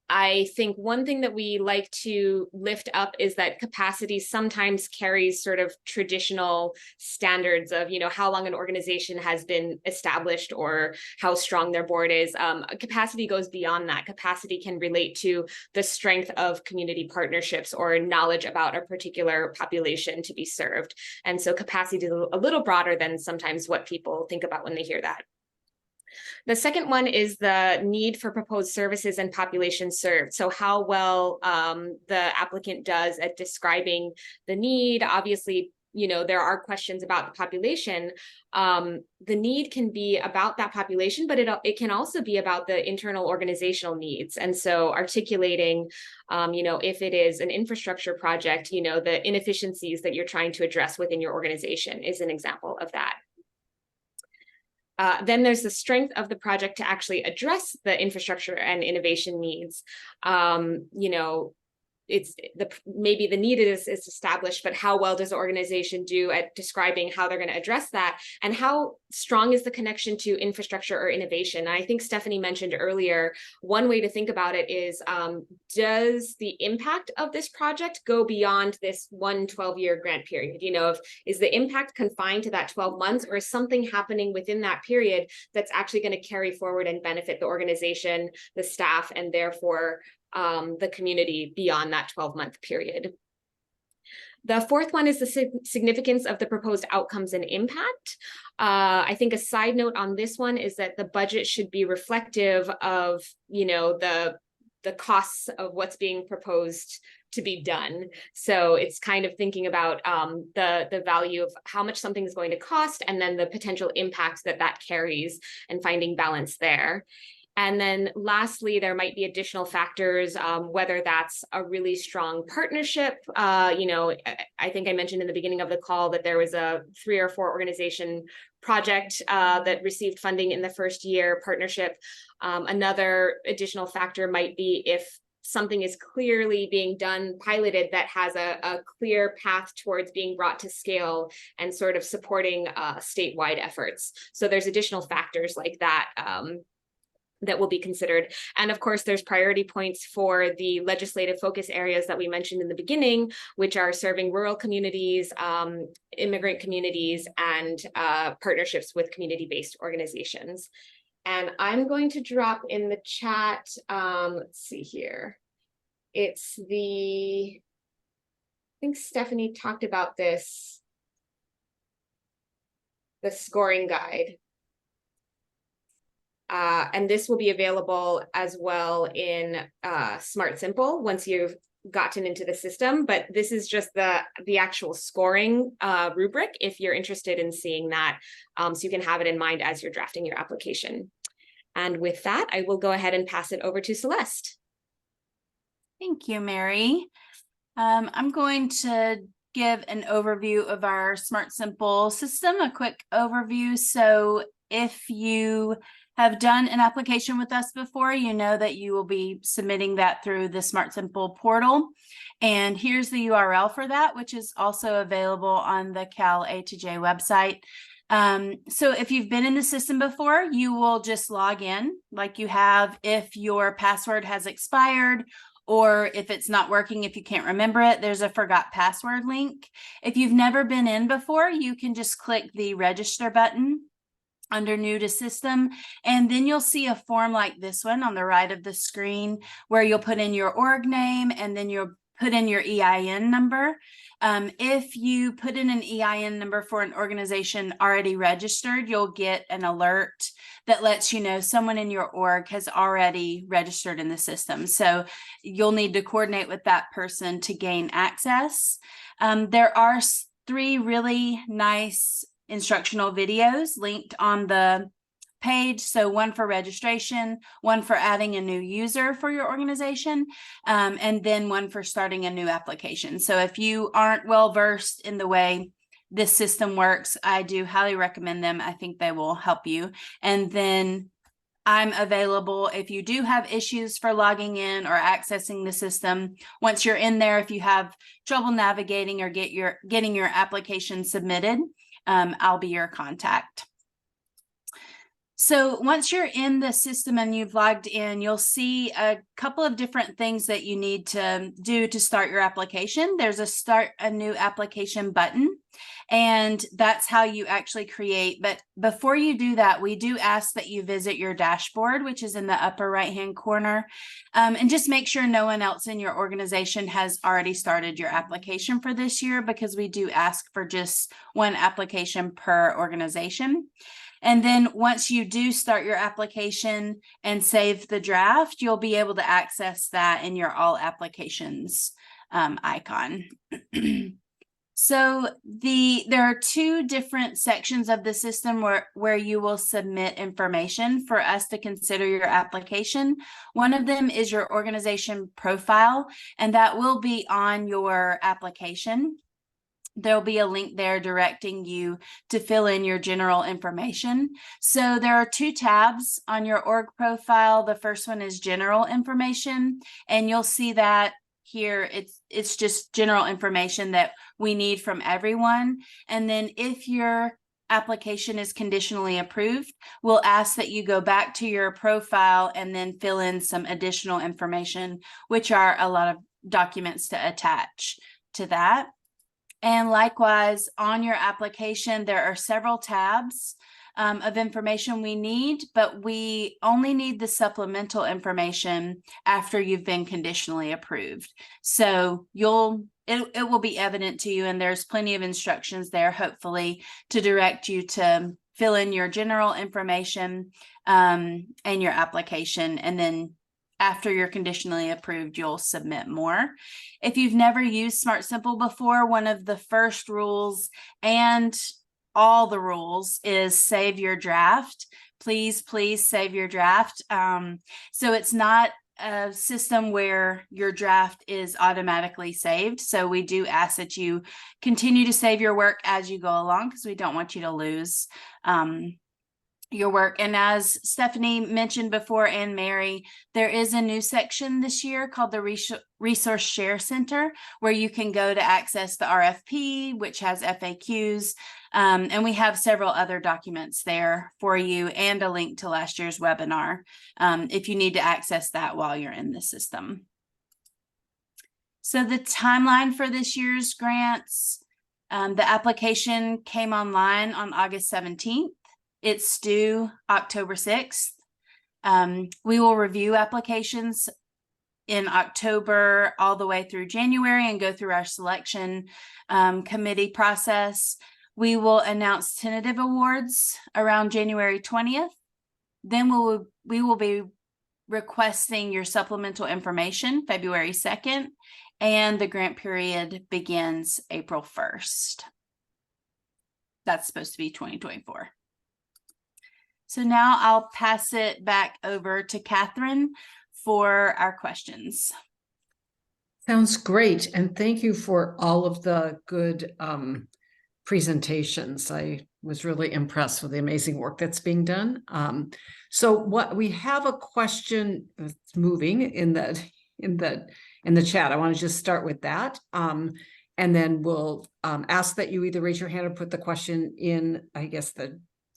I think one thing that we like to lift up is that capacity sometimes carries sort of traditional standards of, you know, how long an organization has been established or how strong their board is. Capacity goes beyond that. Capacity can relate to the strength of community partnerships or knowledge about a particular population to be served. And so capacity is a little broader than sometimes what people think about when they hear that. The second one is the need for proposed services and population served. So how well the applicant does at describing the need. Obviously, you know, there are questions about the population. The need can be about that population, but it can also be about the internal organizational needs. And so articulating, you know, if it is an infrastructure project, you know, the inefficiencies that you're trying to address within your organization is an example of that. Then there's the strength of the project to actually address the infrastructure and innovation needs. You know, maybe the need is established, but how well does the organization do at describing how they're going to address that, and how strong is the connection to infrastructure or innovation? And I think Stephanie mentioned earlier, one way to think about it is, does the impact of this project go beyond this 12-year grant period? You know, is the impact confined to that 12 months, or is something happening within that period that's actually going to carry forward and benefit the organization, the staff, and therefore the community beyond that 12-month period? The fourth one is the significance of the proposed outcomes and impact. I think a side note on this one is that the budget should be reflective of, you know, the costs of what's being proposed to be done. So it's kind of thinking about the value of how much something is going to cost, and then the potential impact that carries, and finding balance there. And then lastly, there might be additional factors, whether that's a really strong partnership. You know, I think I mentioned in the beginning of the call that there was a 3 or 4 organization project that received funding in the first year partnership. Another additional factor might be if something is clearly being done, piloted, that has a clear path towards being brought to scale and sort of supporting statewide efforts. So there's additional factors like that that will be considered. And of course, there's priority points for the legislative focus areas that we mentioned in the beginning, which are serving rural communities, immigrant communities, and partnerships with community-based organizations. And I'm going to drop in the chat, let's see here. It's the think Stephanie talked about this, the scoring guide. And this will be available as well in Smart Simple once you've gotten into the system, but this is just the actual scoring rubric if you're interested in seeing that, so you can have it in mind as you're drafting your application. And with that, I will go ahead and pass it over to Celeste. Thank you, Mary. I'm going to give an overview of our Smart Simple system, a quick overview. So if you have done an application with us before, you know that you will be submitting that through the Smart Simple portal. And here's the URL for that, which is also available on the Cal A2J website. So if you've been in the system before, you will just log in like you have if your password has expired, or if it's not working, if you can't remember it, there's a forgot password link. If you've never been in before, you can just click the register button under new to system, and then you'll see a form like this one on the right of the screen where you'll put in your org name and then you'll put in your EIN number. If you put in an EIN number for an organization already registered, you'll get an alert that lets you know someone in your org has already registered in the system. So you'll need to coordinate with that person to gain access. There are 3 really nice instructional videos linked on the page. So one for registration, one for adding a new user for your organization, and then one for starting a new application. So if you aren't well versed in the way this system works, I do highly recommend them. I think they will help you. And then I'm available if you do have issues for logging in or accessing the system. Once you're in there, if you have trouble navigating or getting your application submitted, I'll be your contact. So once you're in the system and you've logged in, you'll see a couple of different things that you need to do to start your application. There's a start a new application button, and that's how you actually create. But before you do that, we do ask that you visit your dashboard, which is in the upper right-hand corner, and just make sure no one else in your organization has already started your application for this year, because we do ask for just 1 application per organization. And then once you do start your application and save the draft, you'll be able to access that in your all applications icon. So there are 2 different sections of the system where you will submit information for us to consider your application. One of them is your organization profile, and that will be on your application. There'll be a link there directing you to fill in your general information. So there are 2 tabs on your org profile. The first one is general information, and you'll see that here it's just general information that we need from everyone. And then if your application is conditionally approved, we'll ask that you go back to your profile and then fill in some additional information, which are a lot of documents to attach to that. And likewise, on your application, there are several tabs of information we need, but we only need the supplemental information after you've been conditionally approved. So it will be evident to you, and there's plenty of instructions there, hopefully, to direct you to fill in your general information and your application, and then after you're conditionally approved, you'll submit more. If you've never used Smart Simple before, one of the first rules and all the rules is save your draft. Please save your draft. So it's not a system where your draft is automatically saved. So we do ask that you continue to save your work as you go along, because we don't want you to lose your work. And as Stephanie mentioned before, and Mary, there is a new section this year called the Resource Share Center, where you can go to access the RFP, which has FAQs, and we have several other documents there for you, and a link to last year's webinar if you need to access that while you're in the system. So the timeline for this year's grants, the application came online on August 17th. It's due October 6th. We will review applications in October all the way through January and go through our selection committee process. We will announce tentative awards around January 20th. Then we will be requesting your supplemental information February 2nd, and the grant period begins April 1st. That's supposed to be 2024. So now I'll pass it back over to Catherine for our questions. Sounds great. And thank you for all of the good presentations. I was really impressed with the amazing work that's being done. So what we have a question that's moving in the chat. I want to just start with that. And then we'll ask that you either raise your hand or put the question in, I guess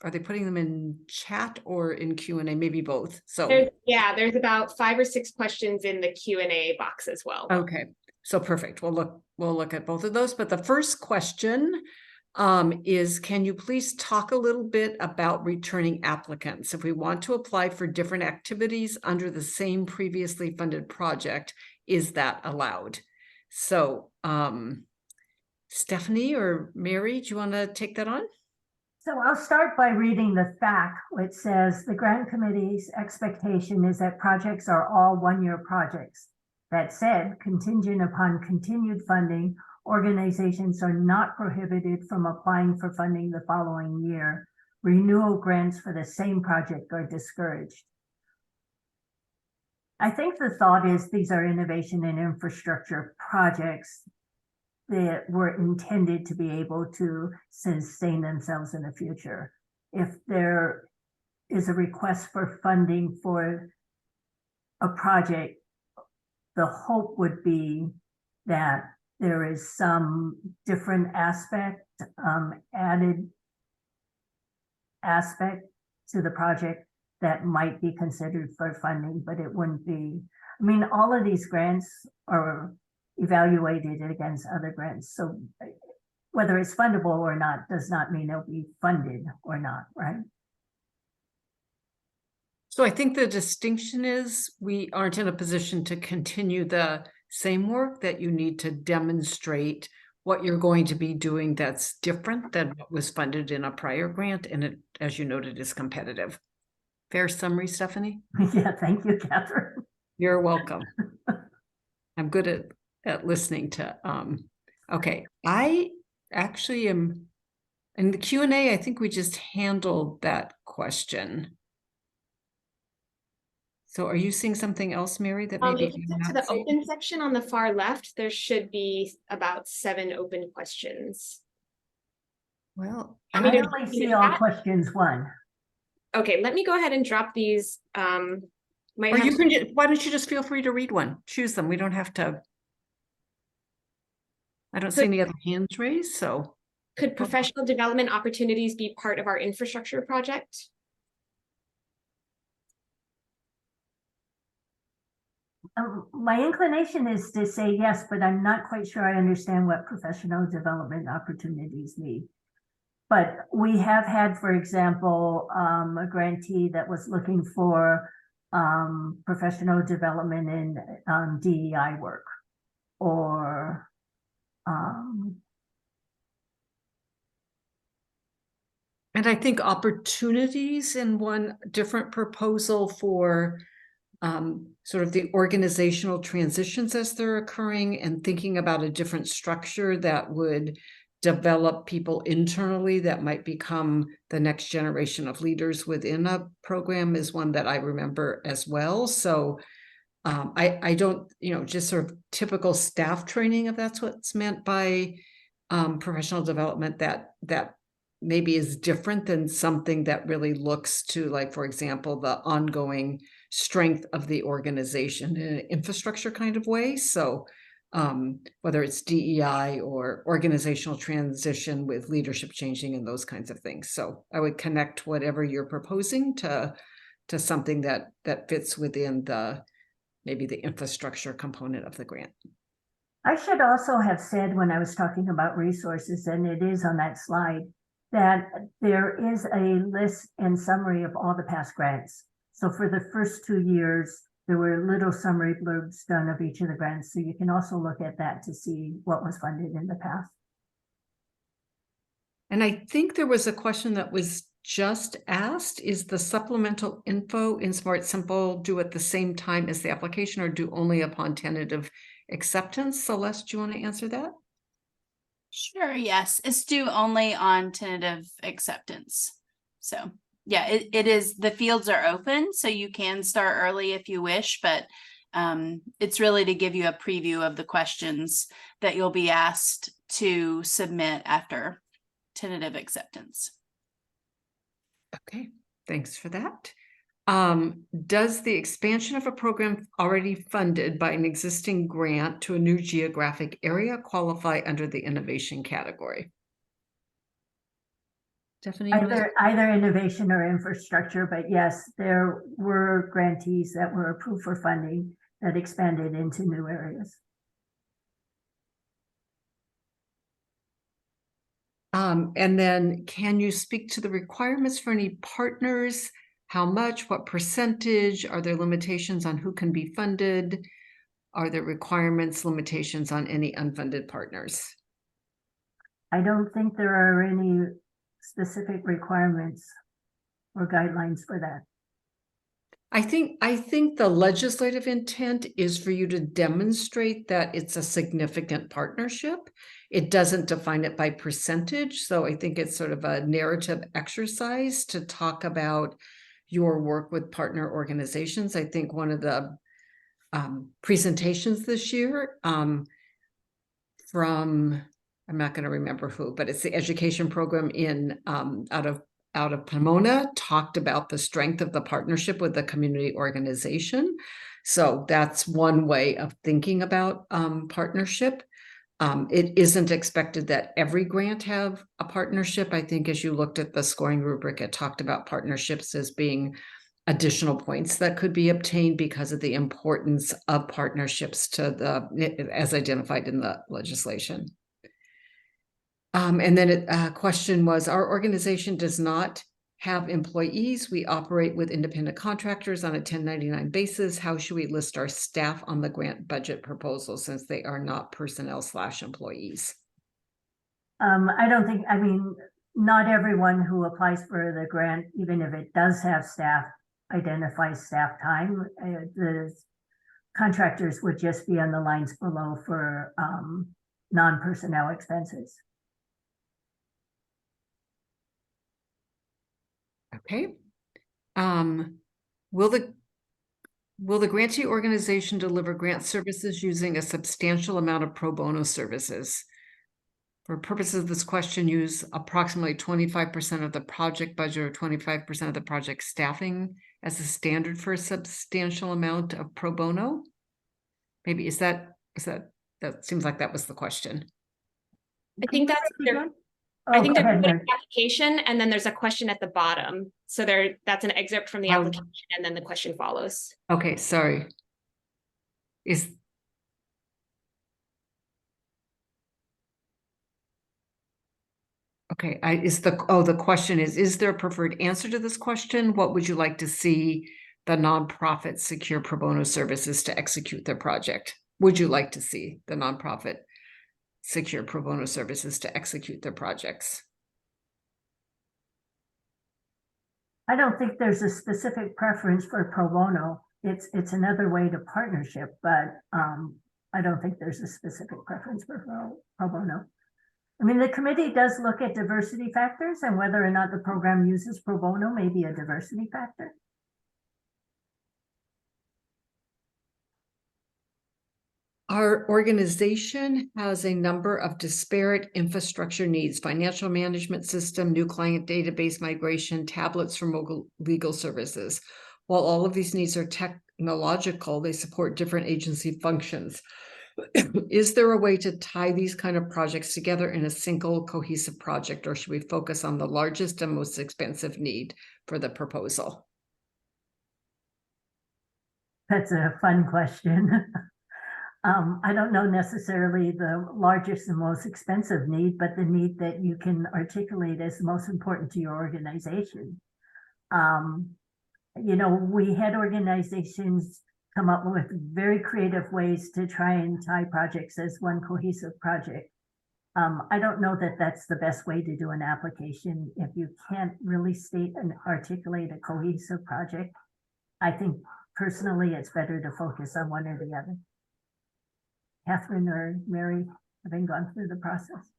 are they putting them in chat or in Q&A? Maybe both. So there's about 5 or 6 questions in the Q&A box as well. Okay, so perfect. We'll look at both of those. But the first question is, can you please talk a little bit about returning applicants? If we want to apply for different activities under the same previously funded project, is that allowed? So Stephanie or Mary, do you want to take that on? So I'll start by reading the FAQ, which says the grant committee's expectation is that projects are all one-year projects. That said, contingent upon continued funding, organizations are not prohibited from applying for funding the following year. Renewal grants for the same project are discouraged. I think the thought is these are innovation and infrastructure projects that were intended to be able to sustain themselves in the future. If there is a request for funding for a project, the hope would be that there is some different added aspect to the project that might be considered for funding, but it wouldn't be. I mean, all of these grants are evaluated against other grants. So whether it's fundable or not does not mean it'll be funded or not, right? So I think the distinction is we aren't in a position to continue the same work, that you need to demonstrate what you're going to be doing that's different than what was funded in a prior grant. And it, as you noted, is competitive. Fair summary, Stephanie? Yeah, thank you, Catherine. You're welcome. I'm good at listening to, okay. I actually am, in the Q&A, I think we just handled that question. So are you seeing something else, Mary, that maybe If you get to the open section on the far left, there should be about 7 open questions. Well, I only see all questions 1. Okay, let me go ahead and drop these. or you can why don't you just feel free to read one? Choose them. We don't have to. I don't see any other hands raised, so. Could professional development opportunities be part of our infrastructure project? My inclination is to say yes, but I'm not quite sure I understand what professional development opportunities mean. But we have had, for example, a grantee that was looking for professional development in DEI work, or and I think opportunities in one different proposal for sort of the organizational transitions as they're occurring, and thinking about a different structure that would develop people internally that might become the next generation of leaders within a program is one that I remember as well. So I don't, just sort of typical staff training, if that's what's meant by professional development, that maybe is different than something that really looks to, like, for example, the ongoing strength of the organization in an infrastructure kind of way. So whether it's DEI or organizational transition with leadership changing and those kinds of things. So I would connect whatever you're proposing to something that fits within maybe the infrastructure component of the grant. I should also have said when I was talking about resources, and it is on that slide, that there is a list and summary of all the past grants. So for the first 2 years, there were little summary blurbs done of each of the grants. So you can also look at that to see what was funded in the past. And I think there was a question that was just asked, is the supplemental info in Smart Simple due at the same time as the application or due only upon tentative acceptance? Celeste, do you want to answer that? Sure, yes, it's due only on tentative acceptance. So yeah, it is, the fields are open, so you can start early if you wish, but it's really to give you a preview of the questions that you'll be asked to submit after tentative acceptance. Okay, thanks for that. Does the expansion of a program already funded by an existing grant to a new geographic area qualify under the innovation category? Stephanie? Either innovation or infrastructure, but yes, there were grantees that were approved for funding that expanded into new areas. And then can you speak to the requirements for any partners? How much, what percentage? Are there limitations on who can be funded? Are there requirements, limitations on any unfunded partners? I don't think there are any specific requirements or guidelines for that. I think the legislative intent is for you to demonstrate that it's a significant partnership. It doesn't define it by percentage. So I think it's sort of a narrative exercise to talk about your work with partner organizations. I think one of the presentations this year from, I'm not going to remember who, but it's the education program in out of Pomona, talked about the strength of the partnership with the community organization. So that's one way of thinking about partnership. It isn't expected that every grant have a partnership. I think as you looked at the scoring rubric, it talked about partnerships as being additional points that could be obtained because of the importance of partnerships to the, as identified in the legislation. And then a question was, our organization does not have employees. We operate with independent contractors on a 1099 basis. How should we list our staff on the grant budget proposal since they are not personnel/employees? I don't think, I mean, not everyone who applies for the grant, even if it does have staff, identifies staff time. The contractors would just be on the lines below for non-personnel expenses. Okay. Will the grantee organization deliver grant services using a substantial amount of pro bono services? For purposes of this question, use approximately 25% of the project budget or 25% of the project staffing as a standard for a substantial amount of pro bono? Maybe that seems like that was the question. I think that's Oh, I think go there's ahead, an Mary. application and then there's a question at the bottom. So that's an excerpt from the application and then the question follows. Okay, sorry. Okay, the question is there a preferred answer to this question? What would you like to see the nonprofit secure pro bono services to execute their project? Would you like to see the nonprofit secure pro bono services to execute their projects? I don't think there's a specific preference for pro bono. It's another way to partnership, but I don't think there's a specific preference for pro bono. I mean, the committee does look at diversity factors and whether or not the program uses pro bono may be a diversity factor. Our organization has a number of disparate infrastructure needs: financial management system, new client database migration, tablets for legal services. While all of these needs are technological, they support different agency functions. Is there a way to tie these kind of projects together in a single cohesive project, or should we focus on the largest and most expensive need for the proposal? That's a fun question. I don't know necessarily the largest and most expensive need, but the need that you can articulate as the most important to your organization. You know, we had organizations come up with very creative ways to try and tie projects as one cohesive project. I don't know that that's the best way to do an application. If you can't really state and articulate a cohesive project, I think personally it's better to focus on one or the other. Catherine or Mary, having gone through the process.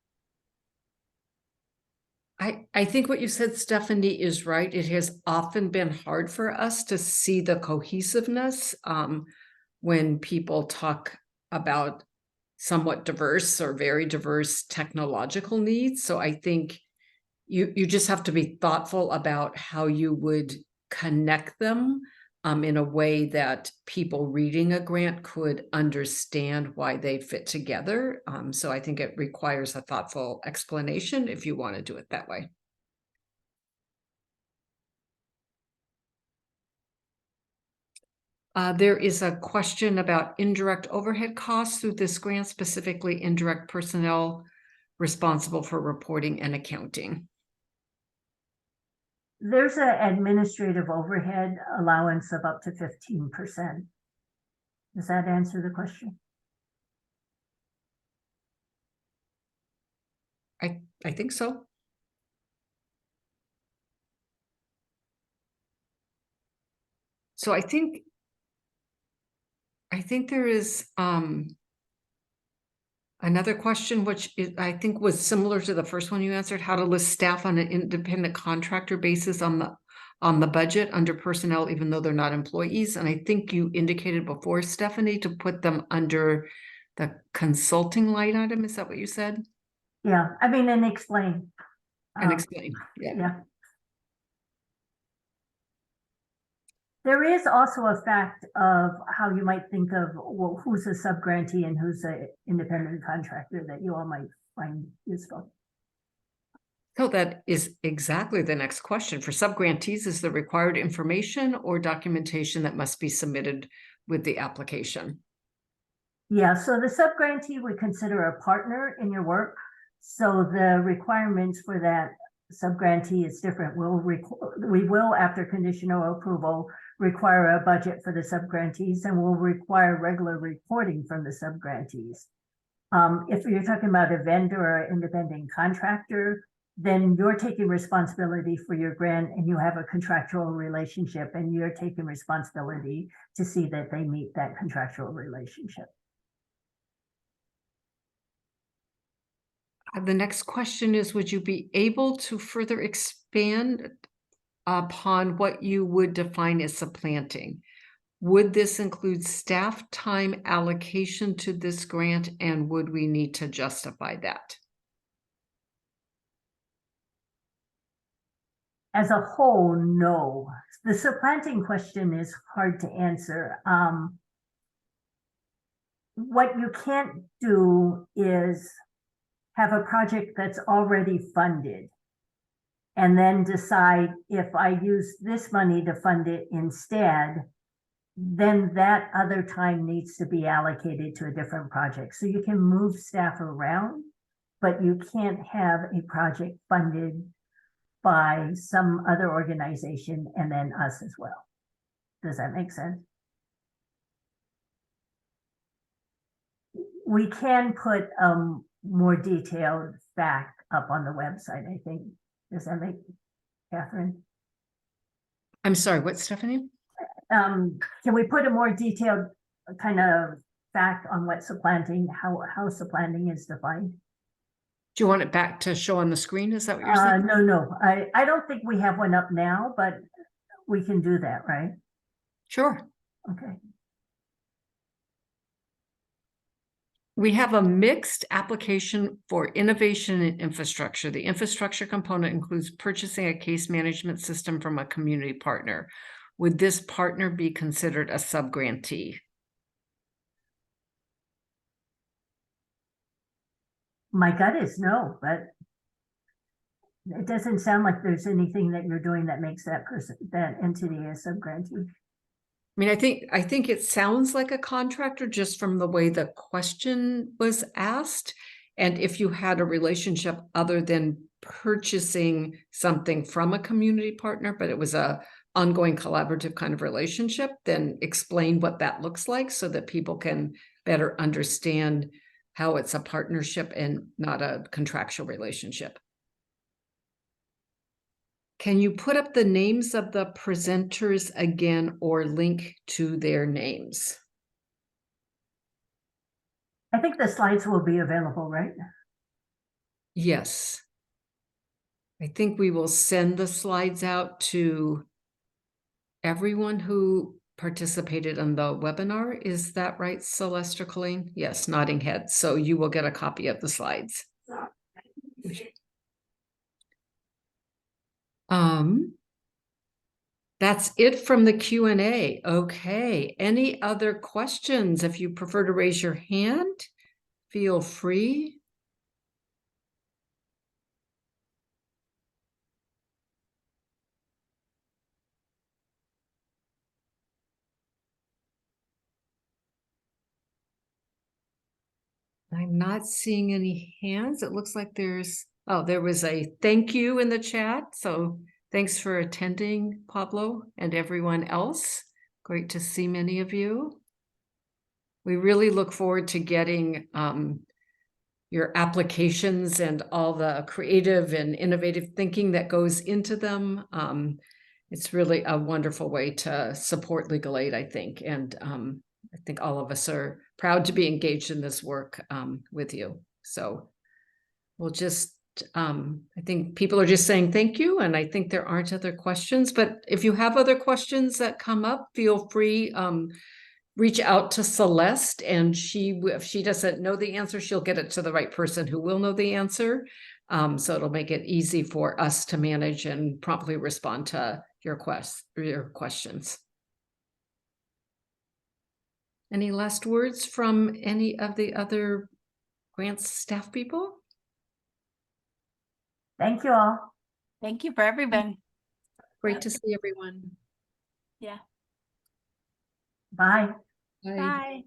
I think what you said, Stephanie, is right. It has often been hard for us to see the cohesiveness when people talk about somewhat diverse or very diverse technological needs. So I think you just have to be thoughtful about how you would connect them in a way that people reading a grant could understand why they fit together. So I think it requires a thoughtful explanation if you want to do it that way. There is a question about indirect overhead costs through this grant, specifically indirect personnel responsible for reporting and accounting. There's an administrative overhead allowance of up to 15%. Does that answer the question? I think so. So I think there is another question, which I think was similar to the first one you answered, how to list staff on an independent contractor basis on the budget under personnel, even though they're not employees. And I think you indicated before, Stephanie, to put them under the consulting line item. Is that what you said? Yeah, I mean, and explain. And explain, yeah. Yeah. There is also a fact of how you might think of, well, who's a subgrantee and who's an independent contractor that you all might find useful. So that is exactly the next question. For subgrantees, is the required information or documentation that must be submitted with the application? Yeah, so the subgrantee would consider a partner in your work. So the requirements for that subgrantee is different. We will, after conditional approval, require a budget for the subgrantees, and will require regular reporting from the subgrantees. If you're talking about a vendor or independent contractor, then you're taking responsibility for your grant and you have a contractual relationship, and you're taking responsibility to see that they meet that contractual relationship. The next question is, would you be able to further expand upon what you would define as supplanting? Would this include staff time allocation to this grant, and would we need to justify that? As a whole, no. The supplanting question is hard to answer. What you can't do is have a project that's already funded and then decide, if I use this money to fund it instead, then that other time needs to be allocated to a different project. So you can move staff around, but you can't have a project funded by some other organization and then us as well. Does that make sense? We can put more detailed fact up on the website, I think. Does that make, Catherine? I'm sorry, what, Stephanie? Can we put a more detailed kind of fact on what supplanting, how supplanting is defined? Do you want it back to show on the screen? Is that what you're saying? No. I don't think we have one up now, but we can do that, right? Sure. Okay. We have a mixed application for innovation and infrastructure. The infrastructure component includes purchasing a case management system from a community partner. Would this partner be considered a subgrantee? My gut is no, but it doesn't sound like there's anything that you're doing that makes that person, that entity, a subgrantee. I mean, I think it sounds like a contractor just from the way the question was asked. And if you had a relationship other than purchasing something from a community partner, but it was a ongoing collaborative kind of relationship, then explain what that looks like so that people can better understand how it's a partnership and not a contractual relationship. Can you put up the names of the presenters again or link to their names? I think the slides will be available, right? Yes. I think we will send the slides out to everyone who participated in the webinar. Is that right, Celeste or Colleen? Yes, nodding head. So you will get a copy of the slides. That's it from the Q&A. Okay, any other questions? If you prefer to raise your hand, feel free. I'm not seeing any hands. It looks like there's, oh, there was a thank you in the chat. So thanks for attending, Pablo, and everyone else. Great to see many of you. We really look forward to getting your applications and all the creative and innovative thinking that goes into them. It's really a wonderful way to support legal aid, I think. And I think all of us are proud to be engaged in this work with you. So we'll just, I think people are just saying thank you. And I think there aren't other questions, but if you have other questions that come up, feel free, reach out to Celeste, and if she doesn't know the answer, she'll get it to the right person who will know the answer. So it'll make it easy for us to manage and promptly respond to your questions. Any last words from any of the other grants staff people? Thank you all. Thank you for everyone. Great to see everyone. Yeah. Bye. Bye. Bye.